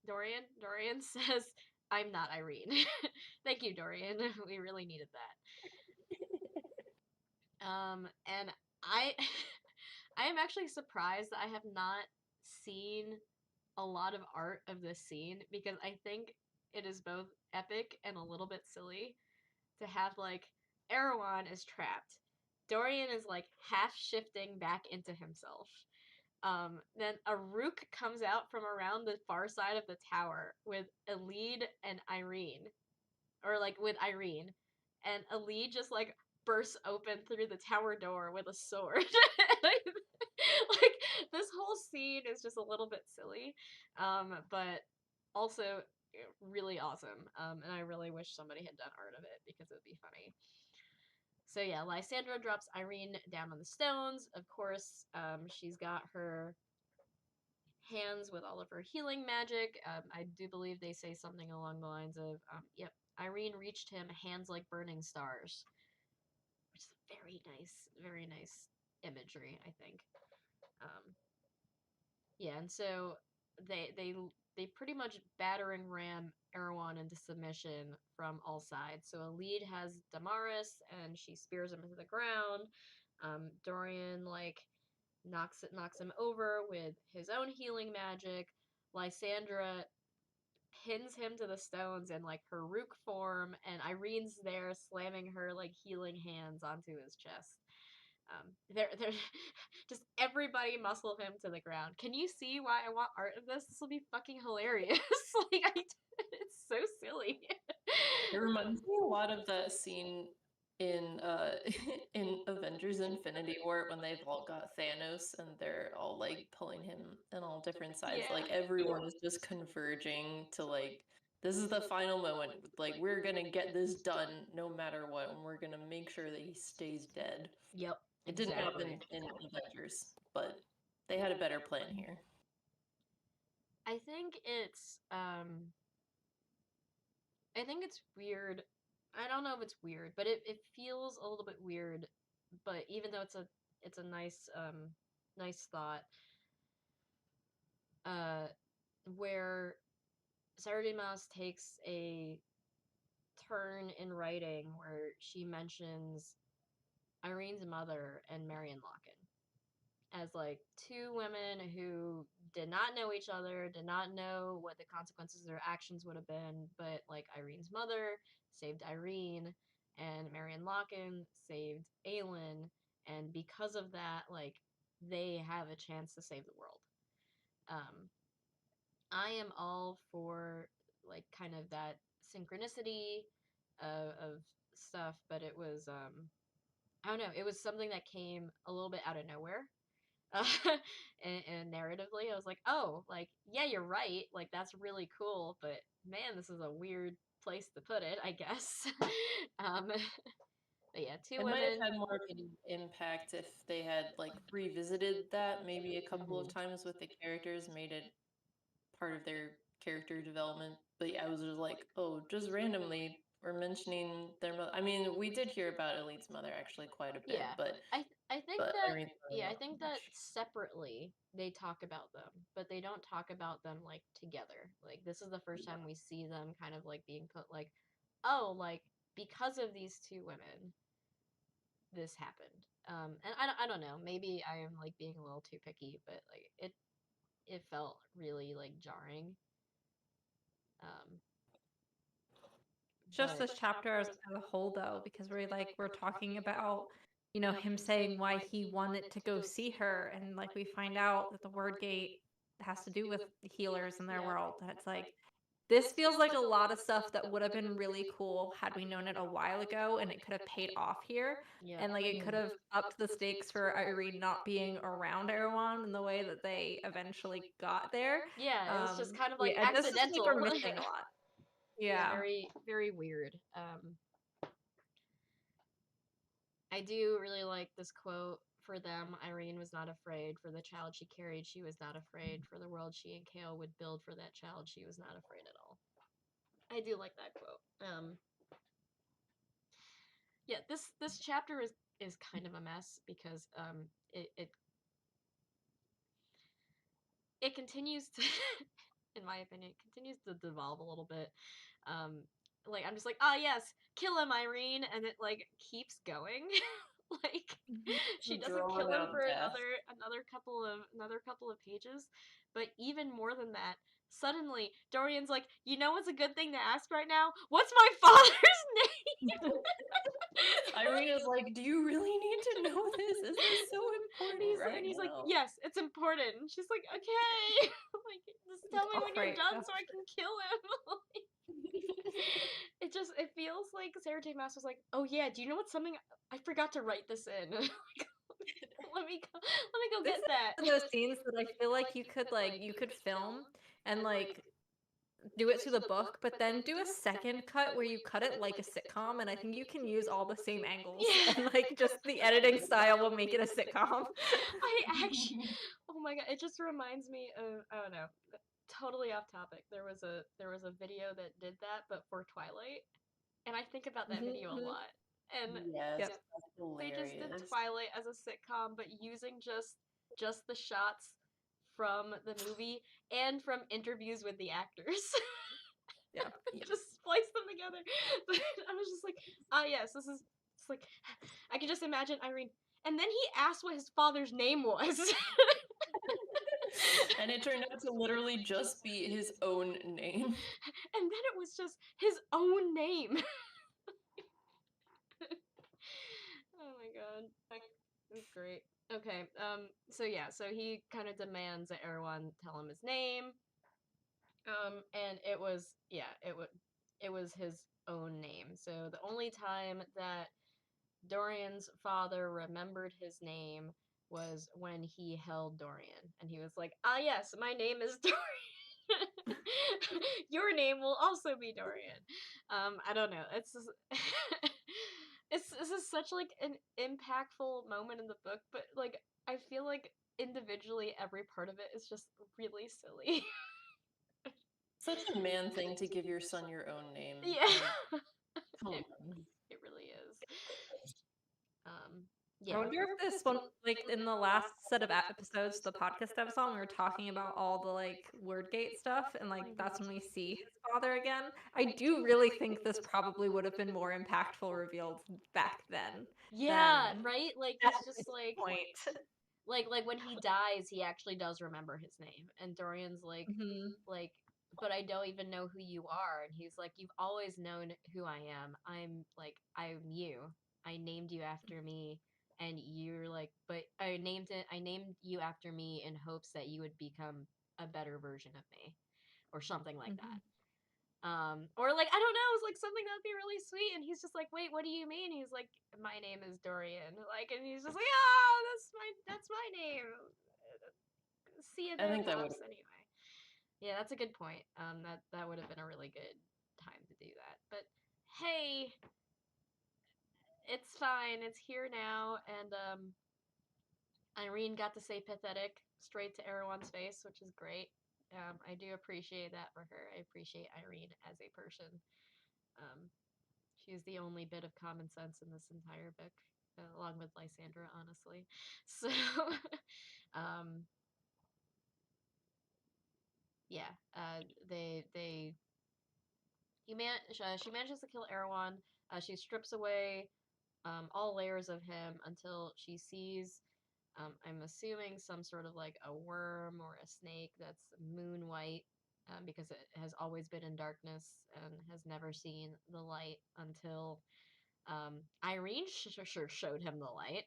Dorian says, "I'm not Irene." Thank you, Dorian. We really needed that. And I, I am actually surprised that I have not seen a lot of art of this scene because I think it is both epic and a little bit silly to have like Erewhon is trapped. Dorian is like half shifting back into himself. Then a Rook comes out from around the far side of the tower with Elide and Irene. Or like with Irene. And Elide just like bursts open through the tower door with a sword. Like this whole scene is just a little bit silly, but also really awesome. And I really wish somebody had done art of it because it would be funny. So yeah, Lysandra drops Irene down on the stones. Of course, she's got her hands with all of her healing magic. I do believe they say something along the lines of, "Yep, Irene reached him, hands like burning stars," which is very nice imagery, I think. Yeah, and so they pretty much battering ram Erewhon into submission from all sides. So Elide has Damaris, and she spears him into the ground. Dorian like knocks him over with his own healing magic. Lysandra pins him to the stones in like her Rook form, and Irene's there slamming her like healing hands onto his chest. They're just everybody muscle him to the ground. Can you see why I want art of this? This will be fucking hilarious. Like it's so silly. It reminds me a lot of the scene in in Avengers Infinity War when they've all got Thanos and they're all like pulling him in all different sides. Yeah. Like everyone is just converging to like this is the final moment. Like we're gonna get this done no matter what, and we're gonna make sure that he stays dead. Yep. It didn't happen Exactly. in Avengers, but they had a better plan here. I think it's weird. I don't know if it's weird, but it feels a little bit weird. But even though it's a nice thought, uh, where Sarah J. Maas takes a turn in writing where she mentions Irene's mother and Marion Locken as like two women who did not know each other, did not know what the consequences of their actions would have been, but like Irene's mother saved Irene and Marion Locken saved Aelin, and because of that, like they have a chance to save the world. I am all for like kind of that synchronicity of stuff, but it was I don't know, it was something that came a little bit out of nowhere. Uh, and narratively, I was like, oh, like yeah, you're right, like that's really cool, but man, this is a weird place to put it, I guess. But yeah, two It might have women. had more of an impact if they had like revisited that maybe a couple of times with the characters, made it part of their character development. But yeah, I was just like, oh, just randomly we're mentioning their mother. I mean, we did hear about Elite's mother actually quite a bit, Yeah, but I think but that Irene's mother yeah, I not think so that much. separately they talk about them, but they don't talk about them like together. Like this is the first time we see them kind of like being put like, oh, like because of these two women, this happened. And I don't know, maybe I am like being a little too picky, but like it felt really like jarring. Um, Just but this chapter as a whole, though, because we're talking about, him saying why he wanted to go see her, and like we find out that the word gate has to do with the healers in their world. And it's like this feels like a lot of stuff that would have been really cool had we known it a while ago, and it could have paid off here. Yeah. And like it could have upped the stakes for Irene not being around Erewhon in the way that they eventually got there. Yeah, it was just kind of like Yeah, and this is like accidental. we're missing a lot. Yeah. Very, very weird. I do really like this quote for them. Irene was not afraid for the child she carried. She was not afraid for the world she and Kale would build for that child. She was not afraid at all. I do like that quote. Yeah, this chapter is kind of a mess because it continues to, in my opinion, it continues to devolve a little bit. Like I'm just like, ah yes, kill him, Irene, and it like keeps going. Like she doesn't kill him Drawn-out for death. another couple of pages, but even more than that, suddenly Dorian's like, you know what's a good thing to ask right now? What's my father's name? Irene is like, do you really need to know this? Is this so important? And he's like, yes, it's important. And she's like, okay, like just tell me Go when for you're it, done go so I can kill him. It feels like Sarah J. Maas was like, oh yeah, do you know what's something I forgot to write this in? let me go This get is that. one of those scenes that I feel like you could film and like do it to the book, but then do a second cut where you cut it like a sitcom, and I think you can use all the same angles Yeah. and like just the editing style will make it a sitcom. I actually, oh my god, it just reminds me of, I don't know, totally off topic. There was a video that did that, but for Twilight, and I think about that video a Mhm. lot. And Yes, Yep. that's they just did hilarious. Twilight as a sitcom, but using just the shots from the movie and from interviews with the actors. Yeah. Just splice them together. But I was just like, ah, yes, this is. It's like I can just imagine Irene. And then he asked what his father's name was. And it turned out to literally just be his own name. And then it was just his own name. Oh my god. That's great. Okay, so yeah, so he kind of demands that everyone tell him his name. And it was, yeah, it was his own name. So the only time that Dorian's father remembered his name was when he held Dorian, and he was like, "Ah, yes, my name is Dorian. Your name will also be Dorian." I don't know. It's just this is such like an impactful moment in the book, but like I feel like individually every part of it is just really silly. Such a man thing to give your son your own name. Yeah. Like, come It, on. it really is. I Yeah. wonder if this one, like in the last set of episodes, the podcast episode, we were talking about all the like Wordgate stuff, and like that's when we see his father again. I do really think this probably would have been more impactful revealed back then. Yeah, than right? Like at it's just this like point. like when he dies, he actually does remember his name. And Dorian's Mhm. like, but I don't even know who you are. And he's like, you've always known who I am. I'm you. I named you after me. And you're like, but I named you after me in hopes that you would become a better version of me, or something like that. Or like I don't know, it's like something that'd be really sweet. And he's just like, wait, what do you mean? He's like, my name is Dorian. Like, and he's just like, oh, that's my name. See you I there, think that would Pops. Anyway, yeah, that's a good point. That would have been a really good time to do that. But hey, it's fine. It's here now, and Irene got to say pathetic straight to everyone's face, which is great. I do appreciate that for her. I appreciate Irene as a person. Um, she's the only bit of common sense in this entire book, along with Lysandra, honestly. So, um, yeah, she manages to kill Erewhon. She strips away all layers of him until she sees, I'm assuming, some sort of like a worm or a snake that's moon white, because it has always been in darkness and has never seen the light until Irene showed him the light.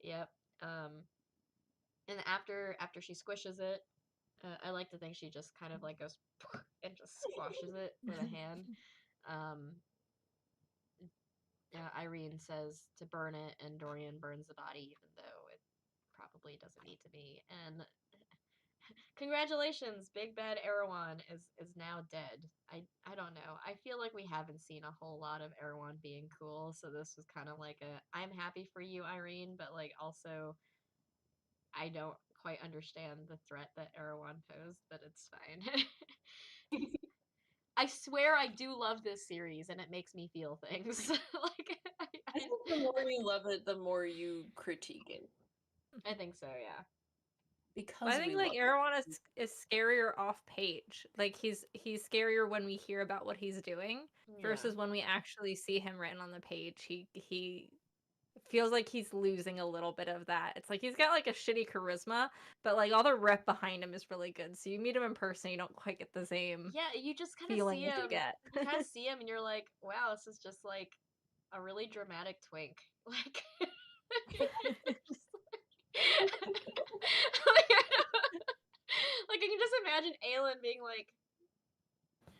Yep. And after she squishes it, I like to think she just kind of like goes and just squashes it with a hand. Um, Irene says to burn it, and Dorian burns the body, even though it probably doesn't need to be. And congratulations, Big Bad Erewhon is now dead. I don't know. I feel like we haven't seen a whole lot of Erewhon being cool, so this was kind of like a I'm happy for you, Irene, but like also I don't quite understand the threat that Erewhon posed, but it's fine. I swear I do love this series and it makes me feel things. Like I think the more you love it, the more you critique it. I think so, yeah. Because I think we like love Erewhon it. is scarier off page. Like he's scarier when we hear about what he's doing versus when we actually see him written on the page. He feels like he's losing a little bit of that. It's like he's got like a shitty charisma, but like all the rep behind him is really good. So you meet him in person, you don't quite get the same Yeah, you just kind of feeling see that you him. get. You kind of see him, and you're like, "Wow, this is just like a really dramatic twink." Like, just like, like I can just imagine Aelin being like,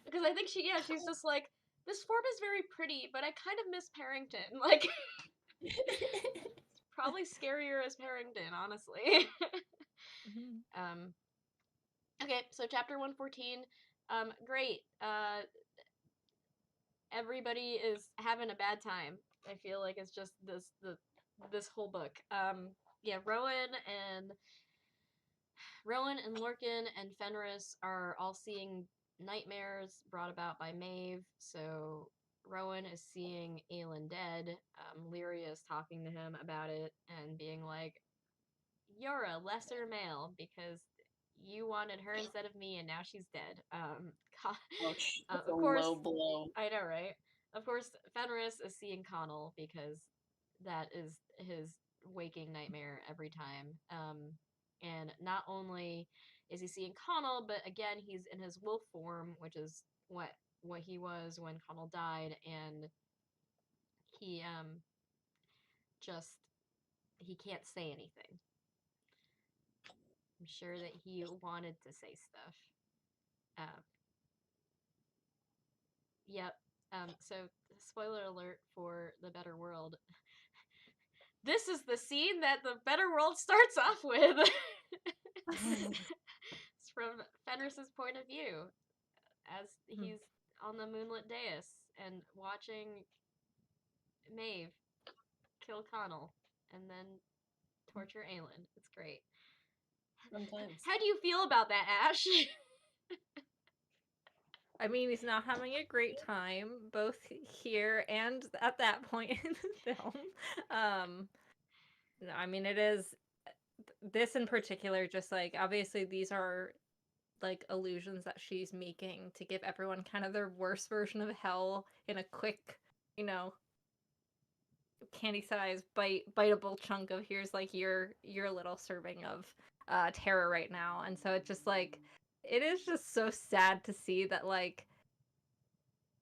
because I think she's just like, this form is very pretty, but I kind of miss Parrington. Like, probably scarier as Parrington, honestly. Mhm. Okay, so chapter 114. Great. Everybody is having a bad time. I feel like it's just this whole book. Yeah, Rowan and Lorcan and Fenris are all seeing nightmares brought about by Maeve. So Rowan is seeing Aelin dead. Lyria is talking to him about it and being like, "You're a lesser male because you wanted her instead of me, and now she's dead." Ouch, that's a Of course, low blow. I know, right? Of course, Fenris is seeing Connell because that is his waking nightmare every time. And not only is he seeing Connell, but again, he's in his wolf form, which is what he was when Connell died, and he just he can't say anything. I'm sure that he wanted to say stuff. Um, yep. So spoiler alert for the Better World. This is the scene that the Better World starts off with. It's from Fenris's point of view as he's on the moonlit dais and watching Maeve kill Connell and then torture Aelin. It's great. Sometimes. How do you feel about that, Ash? I mean, he's not having a great time, both here and at that point in the film. No, I mean, it is this in particular, just like obviously these are like illusions that she's making to give everyone kind of their worst version of hell in a quick, you know, candy size biteable chunk of here's like your little serving of terror right now. And so it's just like it is just so sad to see that like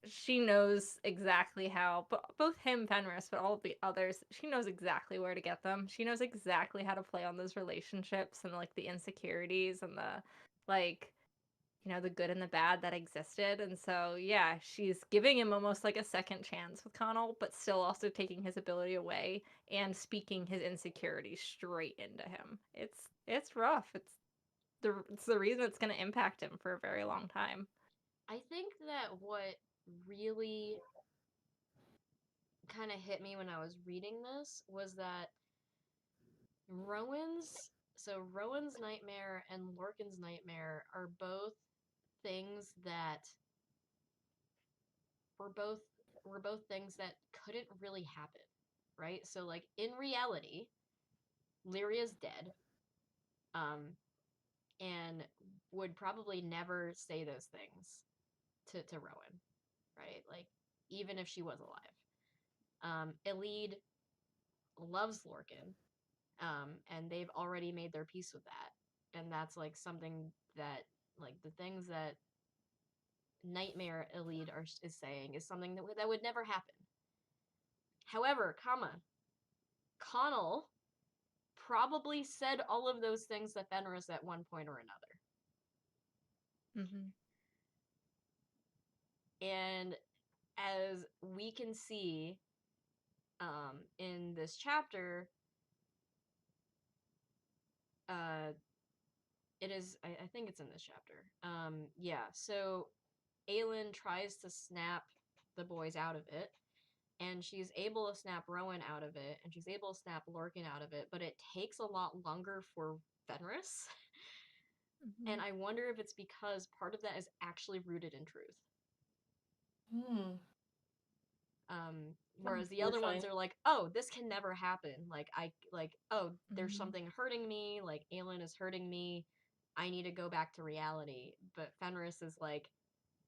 she knows exactly how, but both him, Fenris, but all of the others, she knows exactly where to get them. She knows exactly how to play on those relationships and like the insecurities and the like, you know, the good and the bad that existed. And so, yeah, she's giving him almost like a second chance with Connell, but still also taking his ability away and speaking his insecurities straight into him. It's rough. It's the reason it's going to impact him for a very long time. I think that what really kind of hit me when I was reading this was that Rowan's nightmare and Lorcan's nightmare are both things that were both things that couldn't really happen, right? So like in reality, Lyria's dead, um, and would probably never say those things to Rowan, right? Like even if she was alive. Elide loves Lorcan, and they've already made their peace with that, and that's like something that like the things that Nightmare Elide is saying is something that would never happen. However, Connell probably said all of those things to Fenris at one point or another. Mm-hmm. And as we can see in this chapter, it is, I think it's in this chapter. Yeah, so Aelin tries to snap the boys out of it, and she's able to snap Rowan out of it, and she's able to snap Lorcan out of it, but it takes a lot longer for Fenris. And I wonder if it's because part of that is actually rooted in truth. Whereas the other ones are like, oh, this can never happen. There's something hurting me. Like, Aelin is hurting me. I need to go back to reality. But Fenris is like,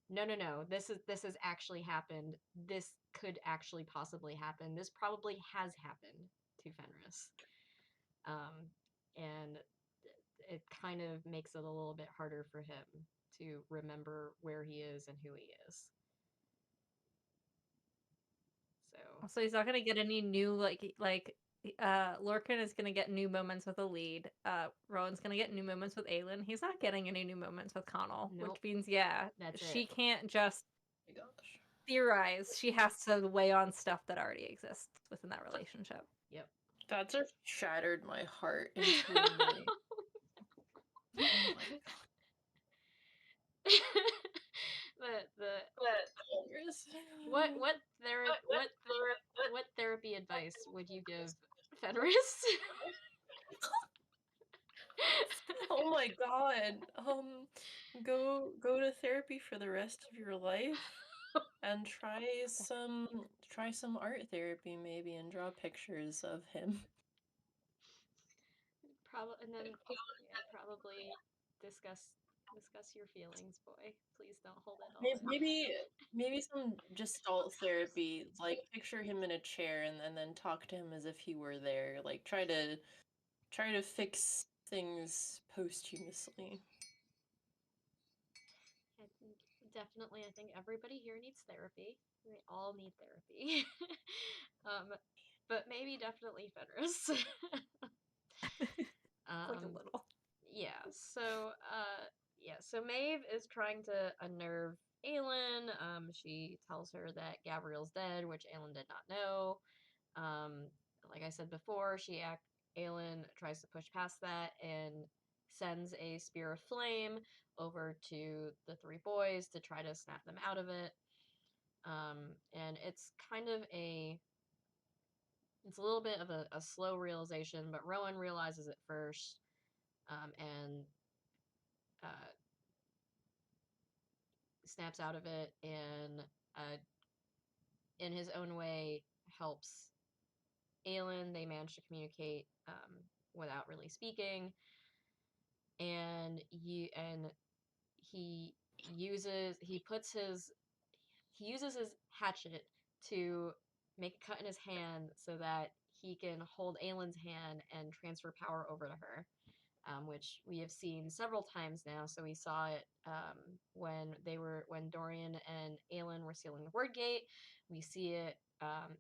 no. This has actually happened. This could actually possibly happen. This probably has happened to Fenris. And it kind of makes it a little bit harder for him to remember where he is and who he is. So he's not gonna get any new Lorcan is gonna get new moments with a lead. Rowan's gonna get new moments with Aelin. He's not getting any new moments with Connell, which means she can't just theorize. She has to weigh on stuff that already exists within that relationship. Yep. That just shattered my heart entirely. Oh my god. What therapy advice would you give Fenris? Oh my god. Go to therapy for the rest of your life and try some art therapy maybe, and draw pictures of him. Probably discuss your feelings, boy. Please don't hold it all in. Maybe some gestalt therapy, like picture him in a chair and then talk to him as if he were there. Like try to fix things posthumously. Definitely, I think everybody here needs therapy. We all need therapy. But maybe definitely Fenris. Like a little. Yeah, so Maeve is trying to unnerve Aelin. She tells her that Gabriel's dead, which Aelin did not know. Like I said before, Aelin tries to push past that and sends a spear of flame over to the three boys to try to snap them out of it. And it's kind of it's a little bit of a slow realization, but Rowan realizes it first, and snaps out of it, and in his own way helps Aelin. They manage to communicate without really speaking, and he uses his hatchet to make a cut in his hand so that he can hold Aelin's hand and transfer power over to her, which we have seen several times now. So we saw it when Dorian and Aelin were sealing the Word Gate. We see it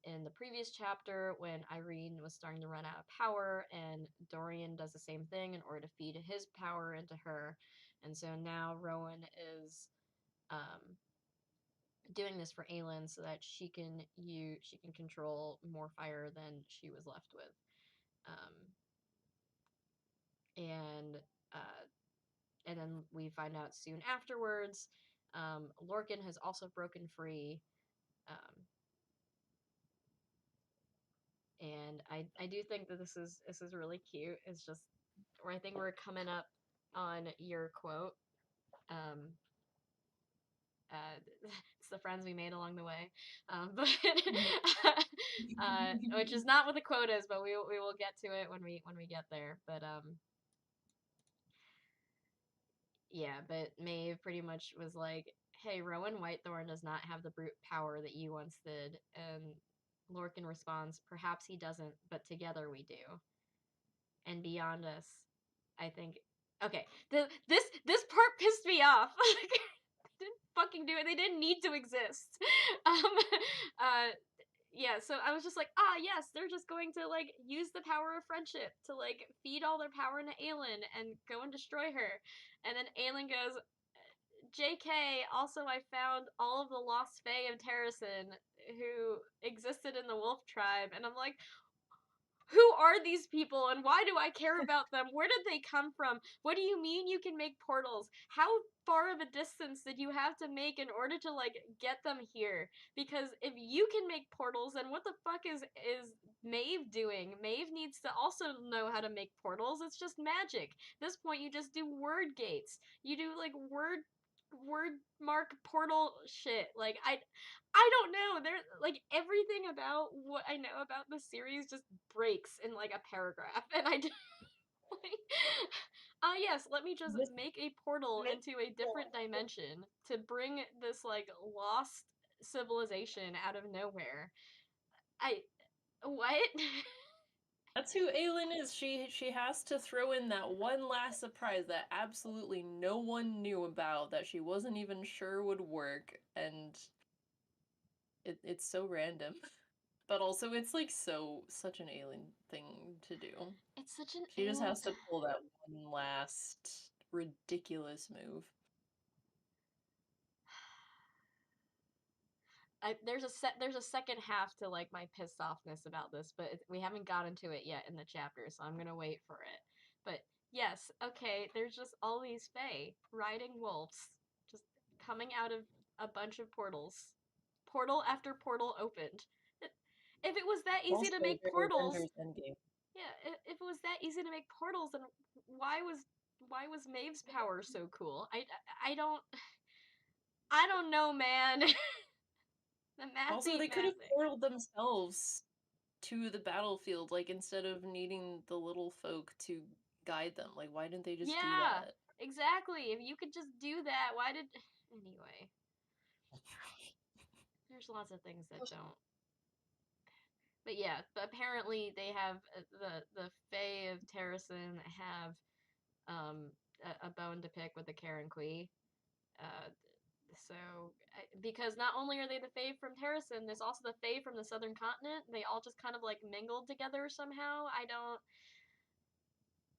in the previous chapter when Yrene was starting to run out of power, and Dorian does the same thing in order to feed his power into her. And so now Rowan is doing this for Aelin so that she can control more fire than she was left with. And then we find out soon afterwards, Lorcan has also broken free. And I do think that this is really cute. It's just, or I think we're coming up on your quote. It's the friends we made along the way, but which is not what the quote is, but we will get to it when we get there. But yeah, but Maeve pretty much was like, "Hey, Rowan Whitethorn does not have the brute power that you once did," and Lorcan responds, "Perhaps he doesn't, but together we do." And beyond us, I think. Okay, this part pissed me off. Didn't fucking do it. They didn't need to exist. Yeah, so I was just like, yes, they're just going to like use the power of friendship to like feed all their power into Aelin and go and destroy her. And then Aelin goes, JK, also I found all of the lost fae of Terrasen who existed in the wolf tribe, and I'm like, who are these people and why do I care about them? Where did they come from? What do you mean you can make portals? How far of a distance did you have to make in order to like get them here? Because if you can make portals, then what the fuck is Maeve doing? Maeve needs to also know how to make portals. It's just magic. At this point you just do word gates. You do like word mark portal shit. Like I don't know. There, like everything about what I know about the series just breaks in like a paragraph, and I just like, yes, let me just This make a portal makes into a different dimension to bring this like lost civilization out of nowhere. I what? That's who Aelin is. She has to throw in that one last surprise that absolutely no one knew about, that she wasn't even sure would work, and it's so random. But also it's like such an Aelin thing to do. It's such an She just alien. has to pull that one last ridiculous move. There's a second half to like my pissed offness about this, but we haven't gotten to it yet in the chapter, so I'm gonna wait for it. But yes, okay, there's just all these fae riding wolves, just coming out of a bunch of portals. Portal after portal opened. If it was that easy Also, to make very portals, Avengers Endgame. yeah, if it was that easy to make portals, then why was Maeve's power so cool? I don't I don't know, man. The math Also, ain't they could have mathing. portaled themselves to the battlefield, like instead of needing the little folk to guide them. Like, why didn't they just do Yeah, that? exactly. If you could just do that, why did. Anyway, there's lots of things that don't. But yeah, but apparently they have the Fae of Terrasen have um a bone to pick with the Karen Quee. Uh, so because not only are they the Fae from Terrasen, there's also the Fae from the Southern Continent. They all just kind of like mingled together somehow.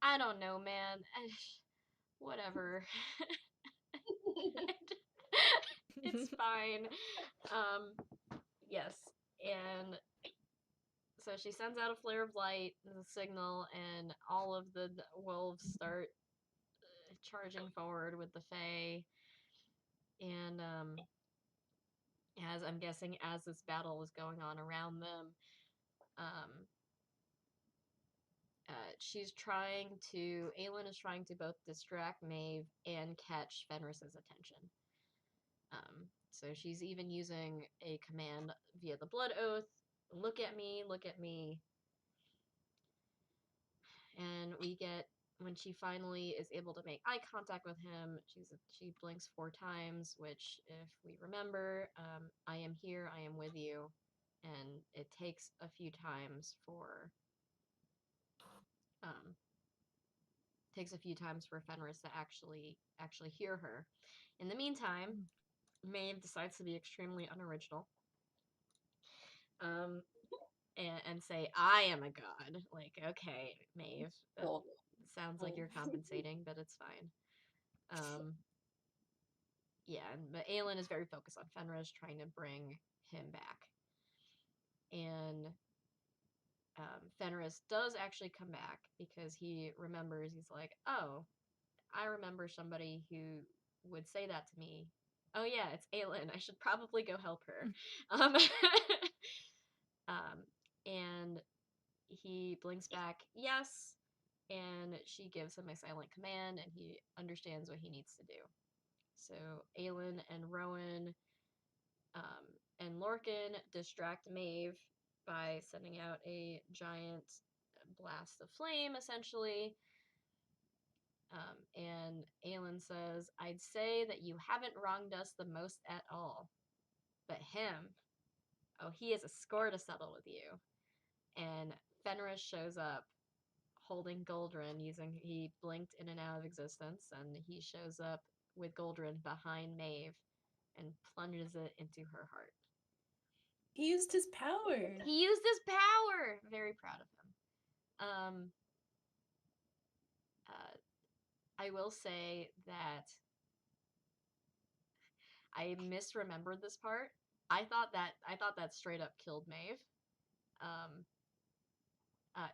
I don't know, man. Whatever. It's fine. Um, yes, and so she sends out a flare of light as a signal, and all of the wolves start charging forward with the Fae. And as I'm guessing, as this battle is going on around them, um, she's trying to. Aelin is trying to both distract Maeve and catch Fenris's attention. So she's even using a command via the Blood Oath. Look at me, look at me. And we get when she finally is able to make eye contact with him, she blinks 4 times, which, if we remember, I am here, I am with you, and it takes a few times for um, Fenris to actually hear her. In the meantime, Maeve decides to be extremely unoriginal. And say, I am a god. Like, okay, Maeve. Well, Sounds like you're compensating, but it's fine. Yeah, but Aelin is very focused on Fenris, trying to bring him back. And Fenris does actually come back because he remembers, he's like, oh, I remember somebody who would say that to me. Oh yeah, it's Aelin. I should probably go help her. um, and he blinks back, yes, and she gives him a silent command, and he understands what he needs to do. So Aelin and Rowan and Lorcan distract Maeve by sending out a giant blast of flame, essentially. And Aelin says, I'd say that you haven't wronged us the most at all. But him, oh, he has a score to settle with you. And Fenris shows up holding Goldrin, he blinked in and out of existence, and he shows up with Goldrin behind Maeve and plunges it into her heart. he used his power. He used his power! Very proud of him. I will say that I misremembered this part. I thought that straight up killed Maeve.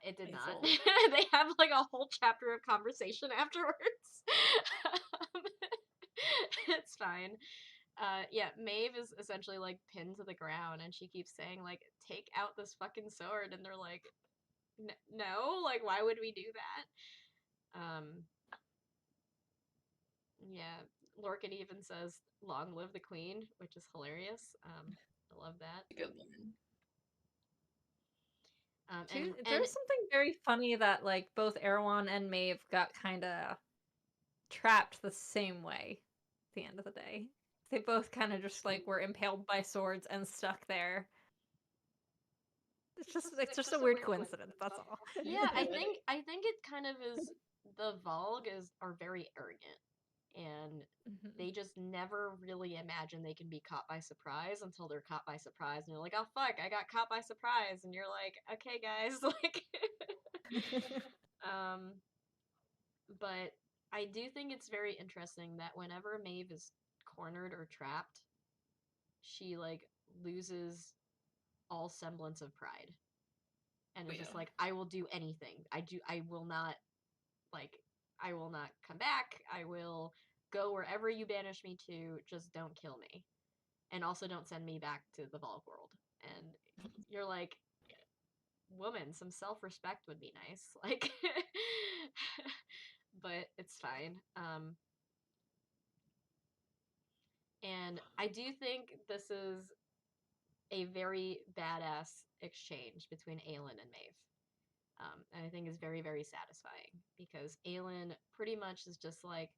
It did not. They have like a whole chapter of conversation afterwards. Um, it's fine. Yeah, Maeve is essentially like pinned to the ground, and she keeps saying like, "Take out this fucking sword," and they're like, "No, like, why would we do that?" Yeah, Lorcan even says, "Long live the queen," which is hilarious. I love that. Good one. There's something very funny that like both Erewhon and Maeve got kind of trapped the same way at the end of the day. They both kind of just like were impaled by swords and stuck there. It's just a weird coincidence, that's all. Yeah, I think it kind of is. The Volg are very arrogant, and they just never really imagine they can be caught by surprise until they're caught by surprise, and you're like, "Oh fuck, I got caught by surprise," and you're like, "Okay, guys," like, but I do think it's very interesting that whenever Maeve is cornered or trapped, she like loses all semblance of pride, and it's just like, I will do anything. I will not, like, I will not come back. I will go wherever you banish me to. Just don't kill me, and also don't send me back to the Volg world. And you're like, woman, some self-respect would be nice. Like, but it's fine. And I do think this is a very badass exchange between Aelin and Maeve. And I think is very, very satisfying, because Aelin pretty much is just like,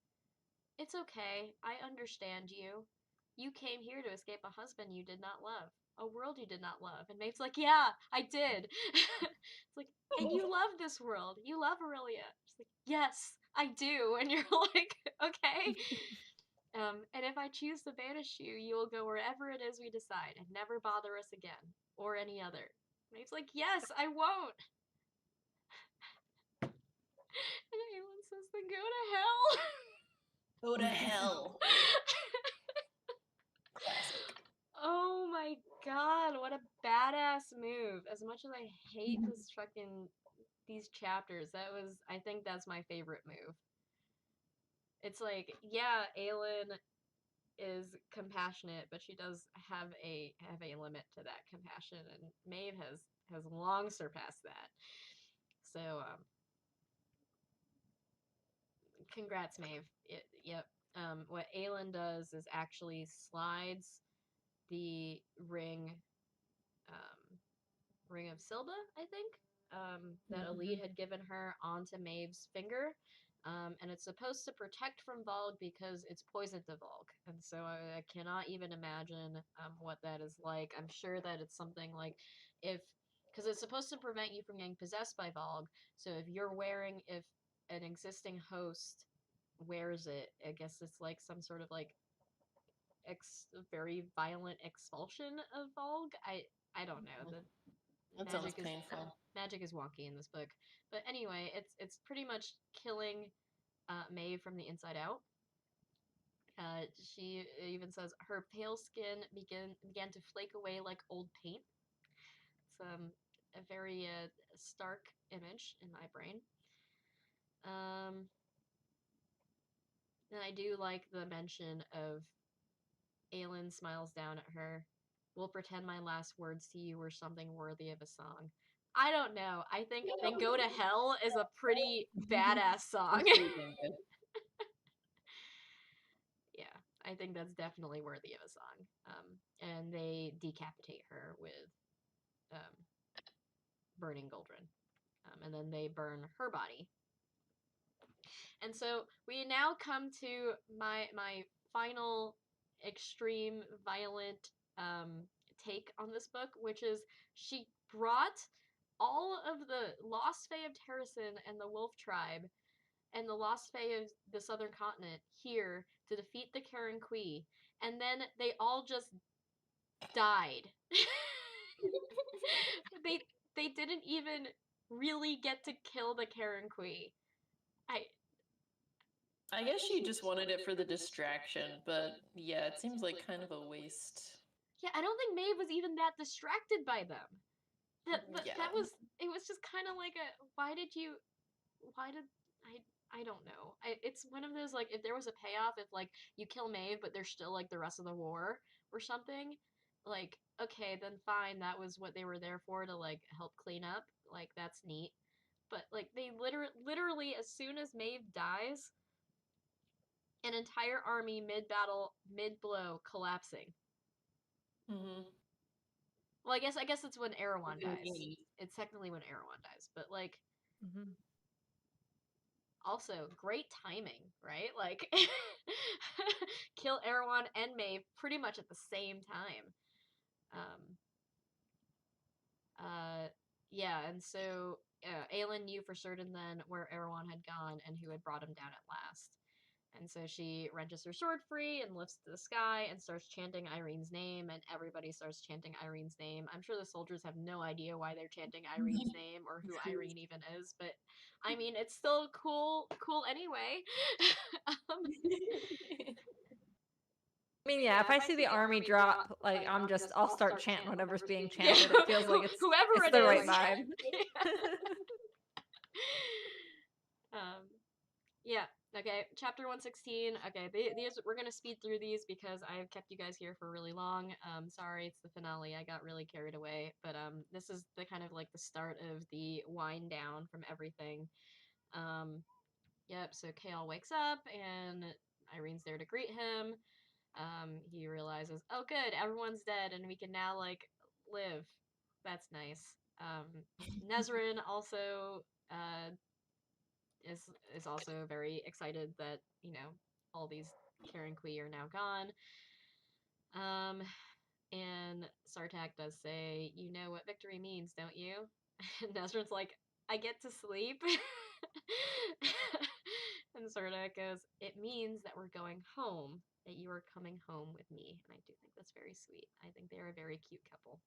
"It's okay, I understand you. You came here to escape a husband you did not love, a world you did not love." And Maeve's like, "Yeah, I did." It's like, "And you love this world. You love Aurelia." She's like, "Yes, I do." And you're like, "Okay." And if I choose to banish you, you will go wherever it is we decide and never bother us again, or any other. Maeve's like, "Yes, I won't." And Aelin says, "Then go to hell." Go to hell. Classic. Oh my god, what a badass move. As much as I hate these chapters, I think that's my favorite move. It's like, yeah, Aelin is compassionate, but she does have a limit to that compassion, and Maeve has long surpassed that. So, congrats, Maeve. Yep. What Aelin does is actually slides the ring of Silba, I think, that Elite had given her onto Maeve's finger. And it's supposed to protect from Volg because it's poison to Volg. And so I cannot even imagine what that is like. I'm sure that it's something like, because it's supposed to prevent you from getting possessed by Volg. So if an existing host wears it, I guess it's like some sort of like very violent expulsion of Volg. I don't know. That sounds painful. Magic is wonky in this book, but anyway, it's pretty much killing Maeve from the inside out. She even says her pale skin began to flake away like old paint. It's a very stark image in my brain. And I do like the mention of Aelin smiles down at her. "We'll pretend my last words to you were something worthy of a song." I don't know. I think "Then Go to Hell" is a pretty badass song. Yeah, I think that's definitely worthy of a song. And they decapitate her with burning Goldrin. And then they burn her body. And so we now come to my final extreme violent take on this book, which is she brought all of the Lost Fae of Terrasen and the Wolf Tribe and the Lost Fae of the Southern Continent here to defeat the Karen Quee, and then they all just died. They didn't even really get to kill the Karen Quee. I guess she just wanted it for the distraction, but yeah, it seems like kind of a waste. Yeah, I don't think Maeve was even that distracted by them. Yeah. That was, it was just kind of like a, why did I don't know. It's one of those, like, if there was a payoff, if like you kill Maeve but there's still like the rest of the war or something, like, okay, then fine, that was what they were there for, to like help clean up. Like, that's neat. But like, they literally as soon as Maeve dies, an entire army mid battle, mid blow, collapsing. Mm-hmm. Well, I guess it's when Erewhon dies. It's technically when Erewhon dies, but like, Mm-hmm. also great timing, right? Like, kill Erewhon and Maeve pretty much at the same time. Yeah, and so Aelin knew for certain then where Erewhon had gone and who had brought him down at last. And so she wrenches her sword free and lifts to the sky and starts chanting Irene's name, and everybody starts chanting Irene's name. I'm sure the soldiers have no idea why they're chanting Irene's name or who Irene even is, but I mean, it's still cool anyway. I mean, yeah, if I see the army drop, like, I'll start chanting whatever's being chanted. It feels like it's whoever the right is. vibe. Yeah. Okay, chapter 116. Okay, these we're gonna speed through these because I've kept you guys here for really long. Sorry, it's the finale. I got really carried away, but this is the kind of like the start of the wind down from everything. Yep. So Chaol wakes up and Irene's there to greet him. He realizes, oh, good, everyone's dead, and we can now like live. That's nice. Nezrin also is also very excited that, you know, all these Karen Kui are now gone. And Sartak does say, "You know what victory means, don't you?" And Nezrin's like, "I get to sleep." And Sartak goes, "It means that we're going home, that you are coming home with me." And I do think that's very sweet. I think they're a very cute couple.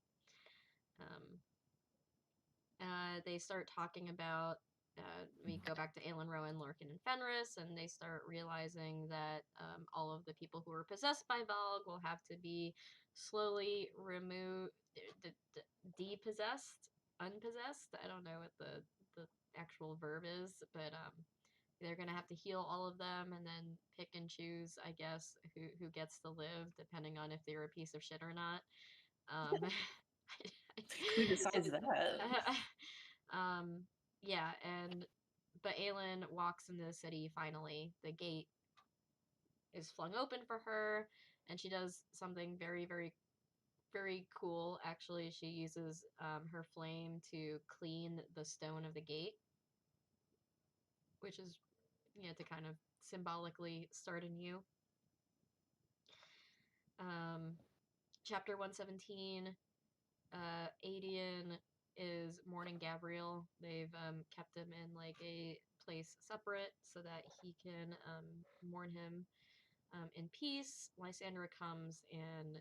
They start talking about, we go back to Aelin, Rowan, Lorcan, and Fenris, and they start realizing that all of the people who were possessed by Valg will have to be slowly removed, depossessed, unpossessed. I don't know what the actual verb is, but they're gonna have to heal all of them and then pick and choose, I guess, who gets to live, depending on if they're a piece of shit or not. Who decides that? Yeah, but Aelin walks into the city finally. The gate is flung open for her, and she does something very, very, very cool. Actually, she uses her flame to clean the stone of the gate, which is, you know, to kind of symbolically start anew. Chapter 117, Adian is mourning Gabriel. They've kept him in like a place separate so that he can mourn him in peace. Lysandra comes and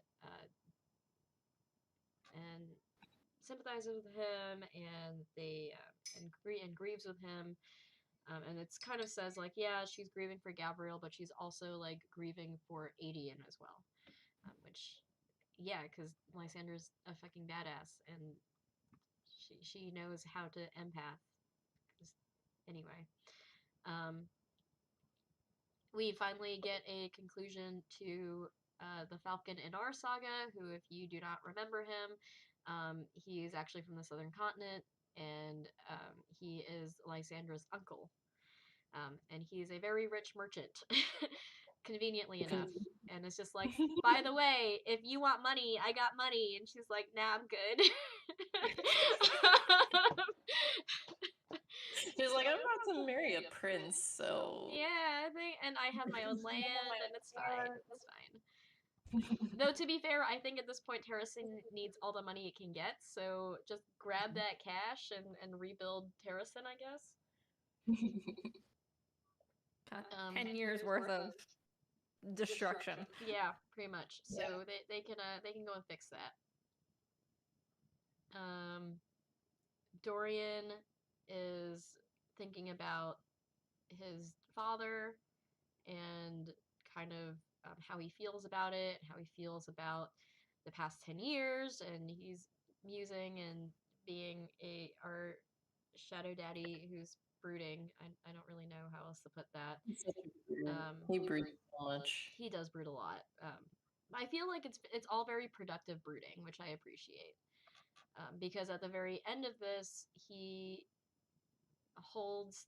sympathizes with him, and they and grieves with him. And it's kind of says like, yeah, she's grieving for Gabriel, but she's also like grieving for Adian as well, which, yeah, because Lysandra's a fucking badass, and she knows how to empath. Anyway, we finally get a conclusion to the Falcon in our saga, who, if you do not remember him, he is actually from the Southern Continent, and he is Lysandra's uncle. And he is a very rich merchant, conveniently enough. And it's just like, by the way, if you want money, I got money. And she's like, nah, I'm good. She's like, I'm about to marry a prince, so yeah, and I have my own land, and it's fine. It's fine. Though, to be fair, I think at this point Terrasen needs all the money it can get, so just grab that cash and rebuild Terrasen, I guess. 10 years worth of destruction. Yeah, pretty much. So yeah. they can go and fix that. Dorian is thinking about his father and kind of how he feels about it, how he feels about the past 10 years, and he's musing and being our shadow daddy who's brooding. I don't really know how else to put that. He's such a brute. Um, He broods so much. he does brood a lot. I feel like it's all very productive brooding, which I appreciate. Because at the very end of this, he holds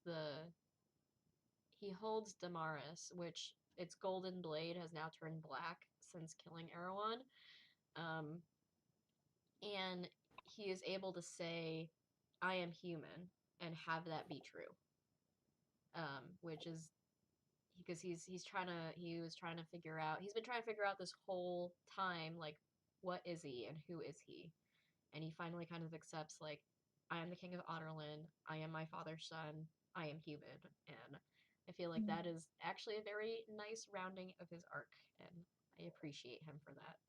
Damaris, which its golden blade has now turned black since killing Erewhon. And he is able to say, "I am human," and have that be true. Which is because he was trying to figure out, he's been trying to figure out this whole time, like, what is he and who is he? And he finally kind of accepts, like, I am the king of Otterlin, I am my father's son, I am human. And I feel like that is actually a very nice rounding of his arc, and I appreciate him for that.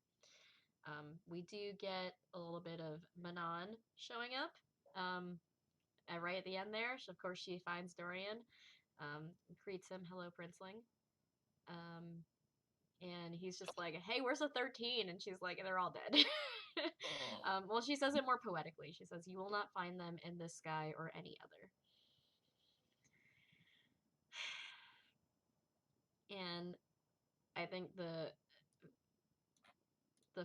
We do get a little bit of Manon showing up right at the end there. So of course she finds Dorian, greets him, "Hello, Princeling." And he's just like, "Hey, where's the 13?" And she's like, "They're all dead." Well, she says it more poetically. She says, "You will not find them in this sky or any other." And I think the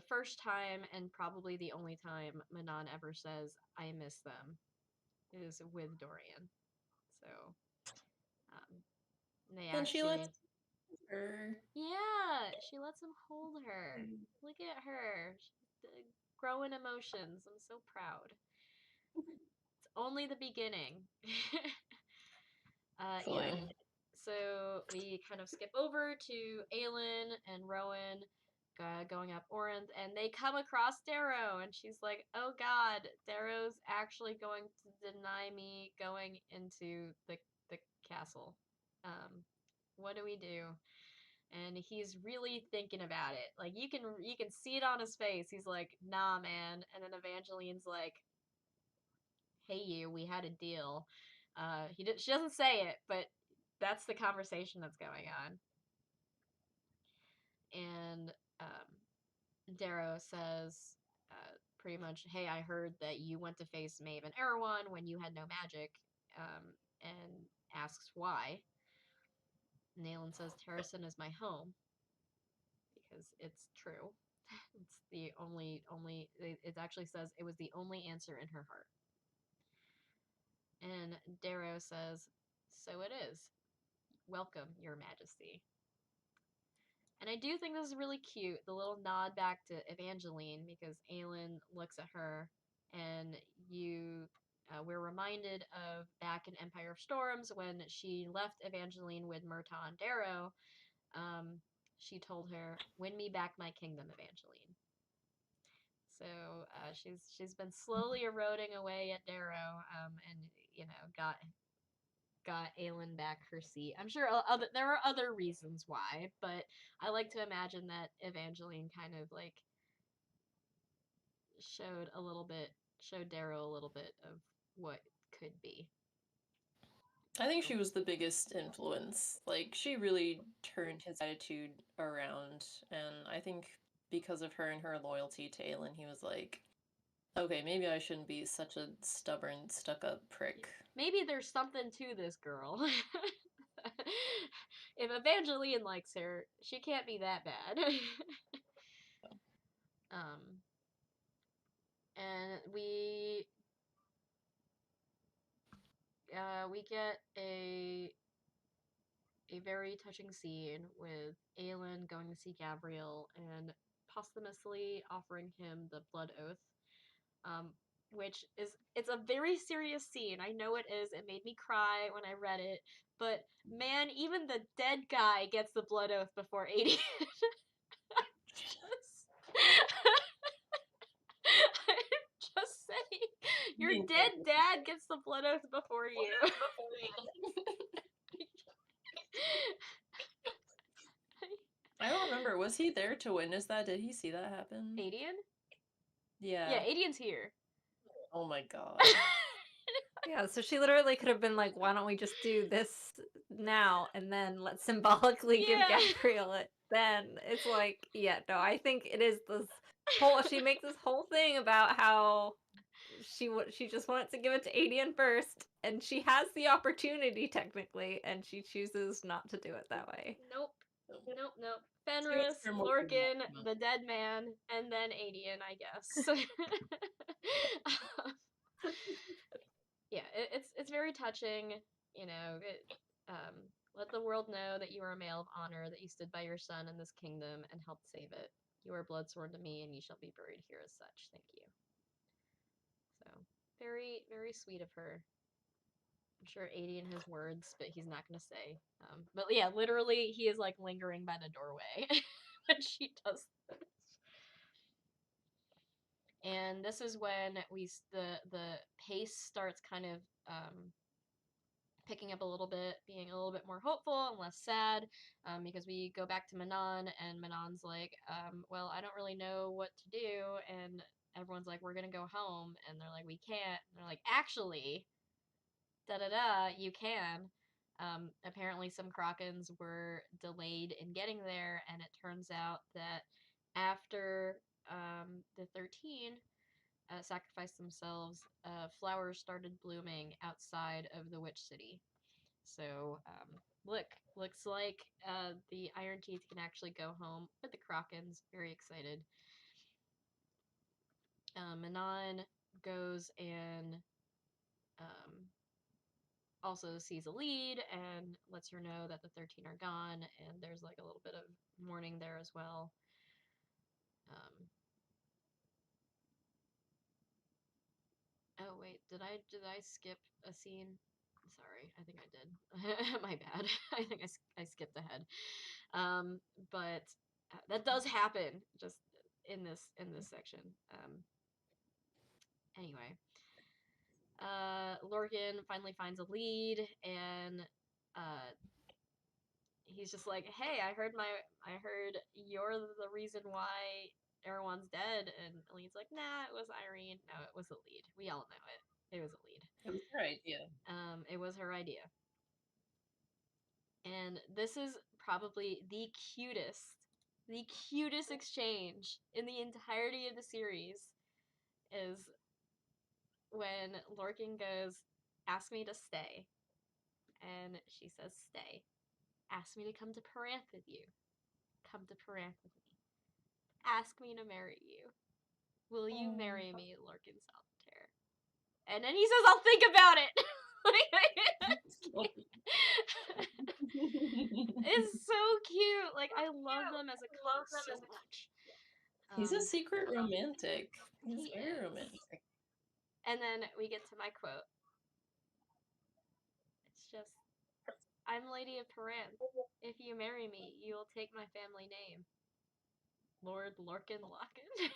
first time, and probably the only time, Manon ever says, "I miss them," is with Dorian. So, they And she actually... lets her. Yeah, she lets him hold her. Look at her. She's growing emotions. I'm so proud. It's only the beginning. Yeah. So we kind of skip over to Aelin and Rowan going up Orinth, and they come across Darrow, and she's like, "Oh God, Darrow's actually going to deny me going into the castle. What do we do?" And he's really thinking about it. Like, you can see it on his face. He's like, "Nah, man." And then Evangeline's like, "Hey, you, we had a deal." She doesn't say it, but that's the conversation that's going on. And Darrow says, pretty much, "Hey, I heard that you went to face Maeve and Erewhon when you had no magic," and asks why. Nayland says, "Terrasen is my home," because it's true. It's the only, it actually says it was the only answer in her heart. And Darrow says, "So it is. Welcome, Your Majesty." And I do think this is really cute, the little nod back to Evangeline, because Aelin looks at her, and we're reminded of back in Empire of Storms when she left Evangeline with Murtaugh and Darrow. She told her, "Win me back my kingdom, Evangeline." So she's been slowly eroding away at Darrow, and got Aelin back her seat. I'm sure there are other reasons why, but I like to imagine that Evangeline kind of like showed Darrow a little bit of what could be. I think she was the biggest influence. Like, she really turned his attitude around, and I think because of her and her loyalty to Aelin, he was like, okay, maybe I shouldn't be such a stubborn, stuck-up prick. Maybe there's something to this girl. If Evangeline likes her, she can't be that bad. And we get a very touching scene with Aelin going to see Gabriel and posthumously offering him the blood oath, which it's a very serious scene. I know it is. It made me cry when I read it, but man, even the dead guy gets the blood oath before Aedion. I'm just saying, your dead dad gets the blood oath before you. I don't remember. Was he there to witness that? Did he see that happen? Aedion? Yeah. Yeah, Aedion's here. Oh my god. Yeah, so she literally could have been like, "Why don't we just do this now and then let's symbolically give Yeah. Gabriel it then?" It's like, yeah, no, I think it is this whole she makes this whole thing about how she just wants to give it to Adian first, and she has the opportunity technically, and she chooses not to do it that way. Nope. Nope, nope. She was Fenris, for more than Lorcan, that. the dead man, and then Adian, I guess. Yeah, it's very touching. You know, let the world know that you are a male of honor, that you stood by your son in this kingdom and helped save it. You are blood sworn to me, and you shall be buried here as such. Thank you. So very, very sweet of her. I'm sure Adian has words, but he's not going to say. But yeah, literally, he is like lingering by the doorway when she does this. And this is when the pace starts kind of picking up a little bit, being a little bit more hopeful and less sad, because we go back to Manon, and Manon's like, well, I don't really know what to do, and everyone's like, we're gonna go home, and they're like, we can't, and they're like, actually, da-da-da, you can. Apparently some Krakens were delayed in getting there, and it turns out that after the 13 sacrificed themselves, flowers started blooming outside of the Witch City. So, looks like the Iron Teeth can actually go home with the Krakens. Very excited. Manon goes and also sees a lead and lets her know that the 13 are gone, and there's like a little bit of mourning there as well. Oh wait, did I skip a scene? Sorry, I think I did. My bad. I think I skipped ahead. But that does happen just in this section. Anyway, Lorcan finally finds a lead, and uh, he's just like, "Hey, I heard you're the reason why Erewhon's dead," and Lead's like, "Nah, it was Irene. No, it was a lead. We all know it. It was a lead. It was her idea. It was her idea." And this is probably the cutest exchange in the entirety of the series is when Lorcan goes, "Ask me to stay." And she says, "Stay. Ask me to come to Paranth with you. Come to Paranth with me. Ask me to marry you. Will you marry me, Lorcan Salvatore?" And then he says, "I'll think about it." It's so cute. Like, I love them as a couple so much. He's a secret romantic. He's He very is. romantic. And then we get to my quote. It's just, "I'm Lady of Paranth. If you marry me, you will take my family name. Lord Lorcan Locken."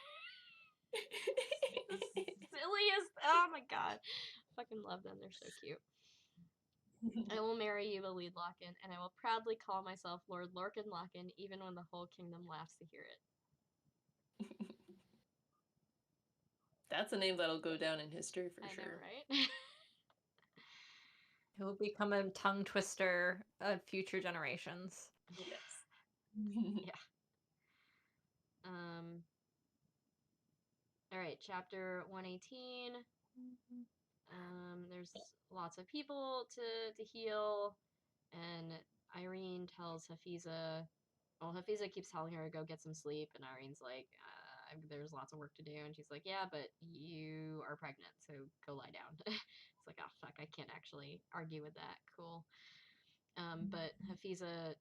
Silliest. Oh my god. Fucking love them. They're so cute. "I will marry you, the lead Locken, and I will proudly call myself Lord Lorcan Locken, even when the whole kingdom laughs to hear it." That's a name that'll go down in history for I sure. know, right? It will become a tongue twister of future generations. Yes. Yeah. All right, chapter 118. There's lots of people to heal, and Irene tells Hafiza. Well, Hafiza keeps telling her to go get some sleep, and Irene's like, "There's lots of work to do," and she's like, "Yeah, but you are pregnant, so go lie down." It's like, oh fuck, I can't actually argue with that. Cool. But Hafiza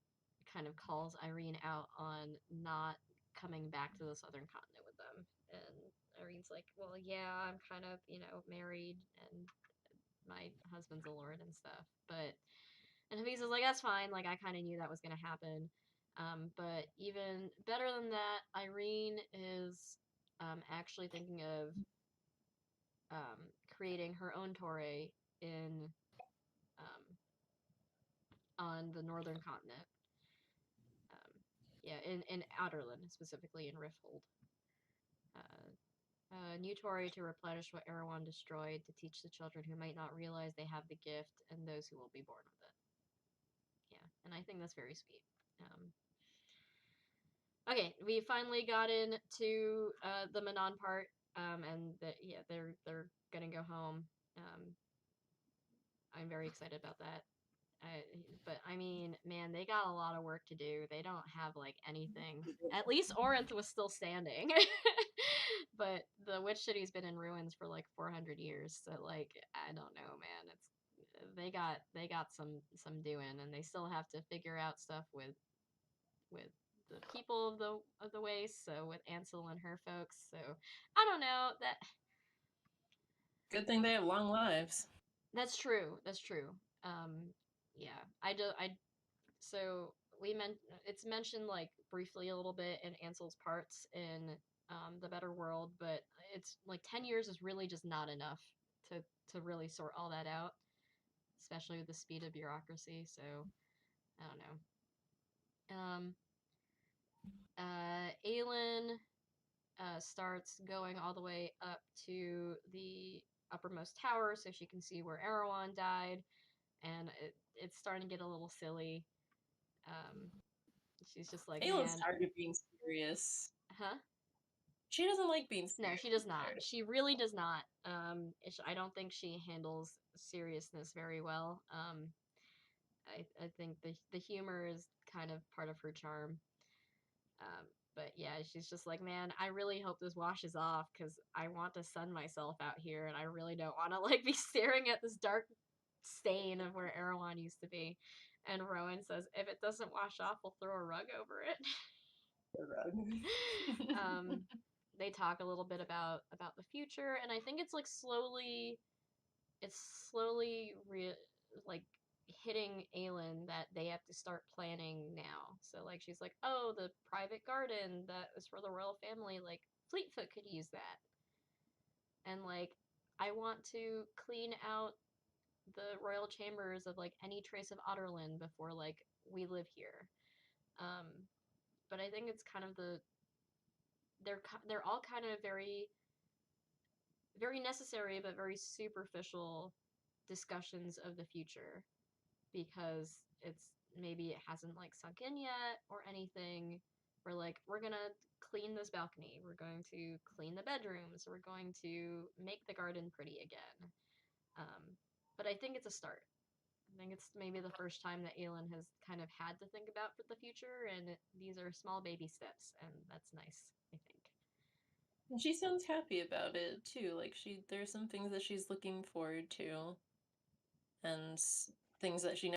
kind of calls Irene out on not coming back to the southern continent with them, and Irene's like, "Well, yeah, I'm kind of, married, and my husband's a lord and stuff." And Hafiza's like, "That's fine. Like, I kind of knew that was gonna happen." But even better than that, Irene is actually thinking of creating her own Torre in on the northern continent. Yeah, in Outerland, specifically in Rifthold. New Tory to replenish what Erewhon destroyed, to teach the children who might not realize they have the gift and those who will be born with it. Yeah, and I think that's very sweet. Okay, we finally got into the Manon part, and they're gonna go home. I'm very excited about that. But I mean, man, they got a lot of work to do. They don't have like anything. At least Orinth was still standing, but the Witch City's been in ruins for like 400 years. So like, I don't know, man. They got some doing, and they still have to figure out stuff with the people of the Waste. So with Ansel and her folks. So I don't know that. Good thing they have long lives. That's true. That's true. Yeah, so it's mentioned like briefly a little bit in Ansel's parts in the Better World, but it's like 10 years is really just not enough to really sort all that out, especially with the speed of bureaucracy. So I don't know. Aelin starts going all the way up to the uppermost tower so she can see where Erewhon died, and it's starting to get a little silly. She's just like, Aelin's man, tired of being serious. huh? She doesn't like being No, serious. she does not. She really does not. I don't think she handles seriousness very well. I think the humor is kind of part of her charm. But yeah, she's just like, man, I really hope this washes off because I want to sun myself out here, and I really don't want to like be staring at this dark stain of where Erewhon used to be. And Rowan says, if it doesn't wash off, we'll throw a rug over it. They talk a little bit about the future, and I think it's like slowly like hitting Aelin that they have to start planning now. So like she's like, oh, the private garden that was for the royal family, like Fleetfoot could use that, and like I want to clean out the royal chambers of like any trace of Otterlin before like we live here. But I think it's kind of they're all kind of very very necessary but very superficial discussions of the future because maybe it hasn't like sunk in yet or anything. We're gonna clean this balcony, we're going to clean the bedrooms, we're going to make the garden pretty again. But I think it's a start. I think it's maybe the first time that Aelin has kind of had to think about for the future, and these are small baby steps, and that's nice, I think. And she sounds happy about it too. Like there's some things that she's looking forward to, and things that she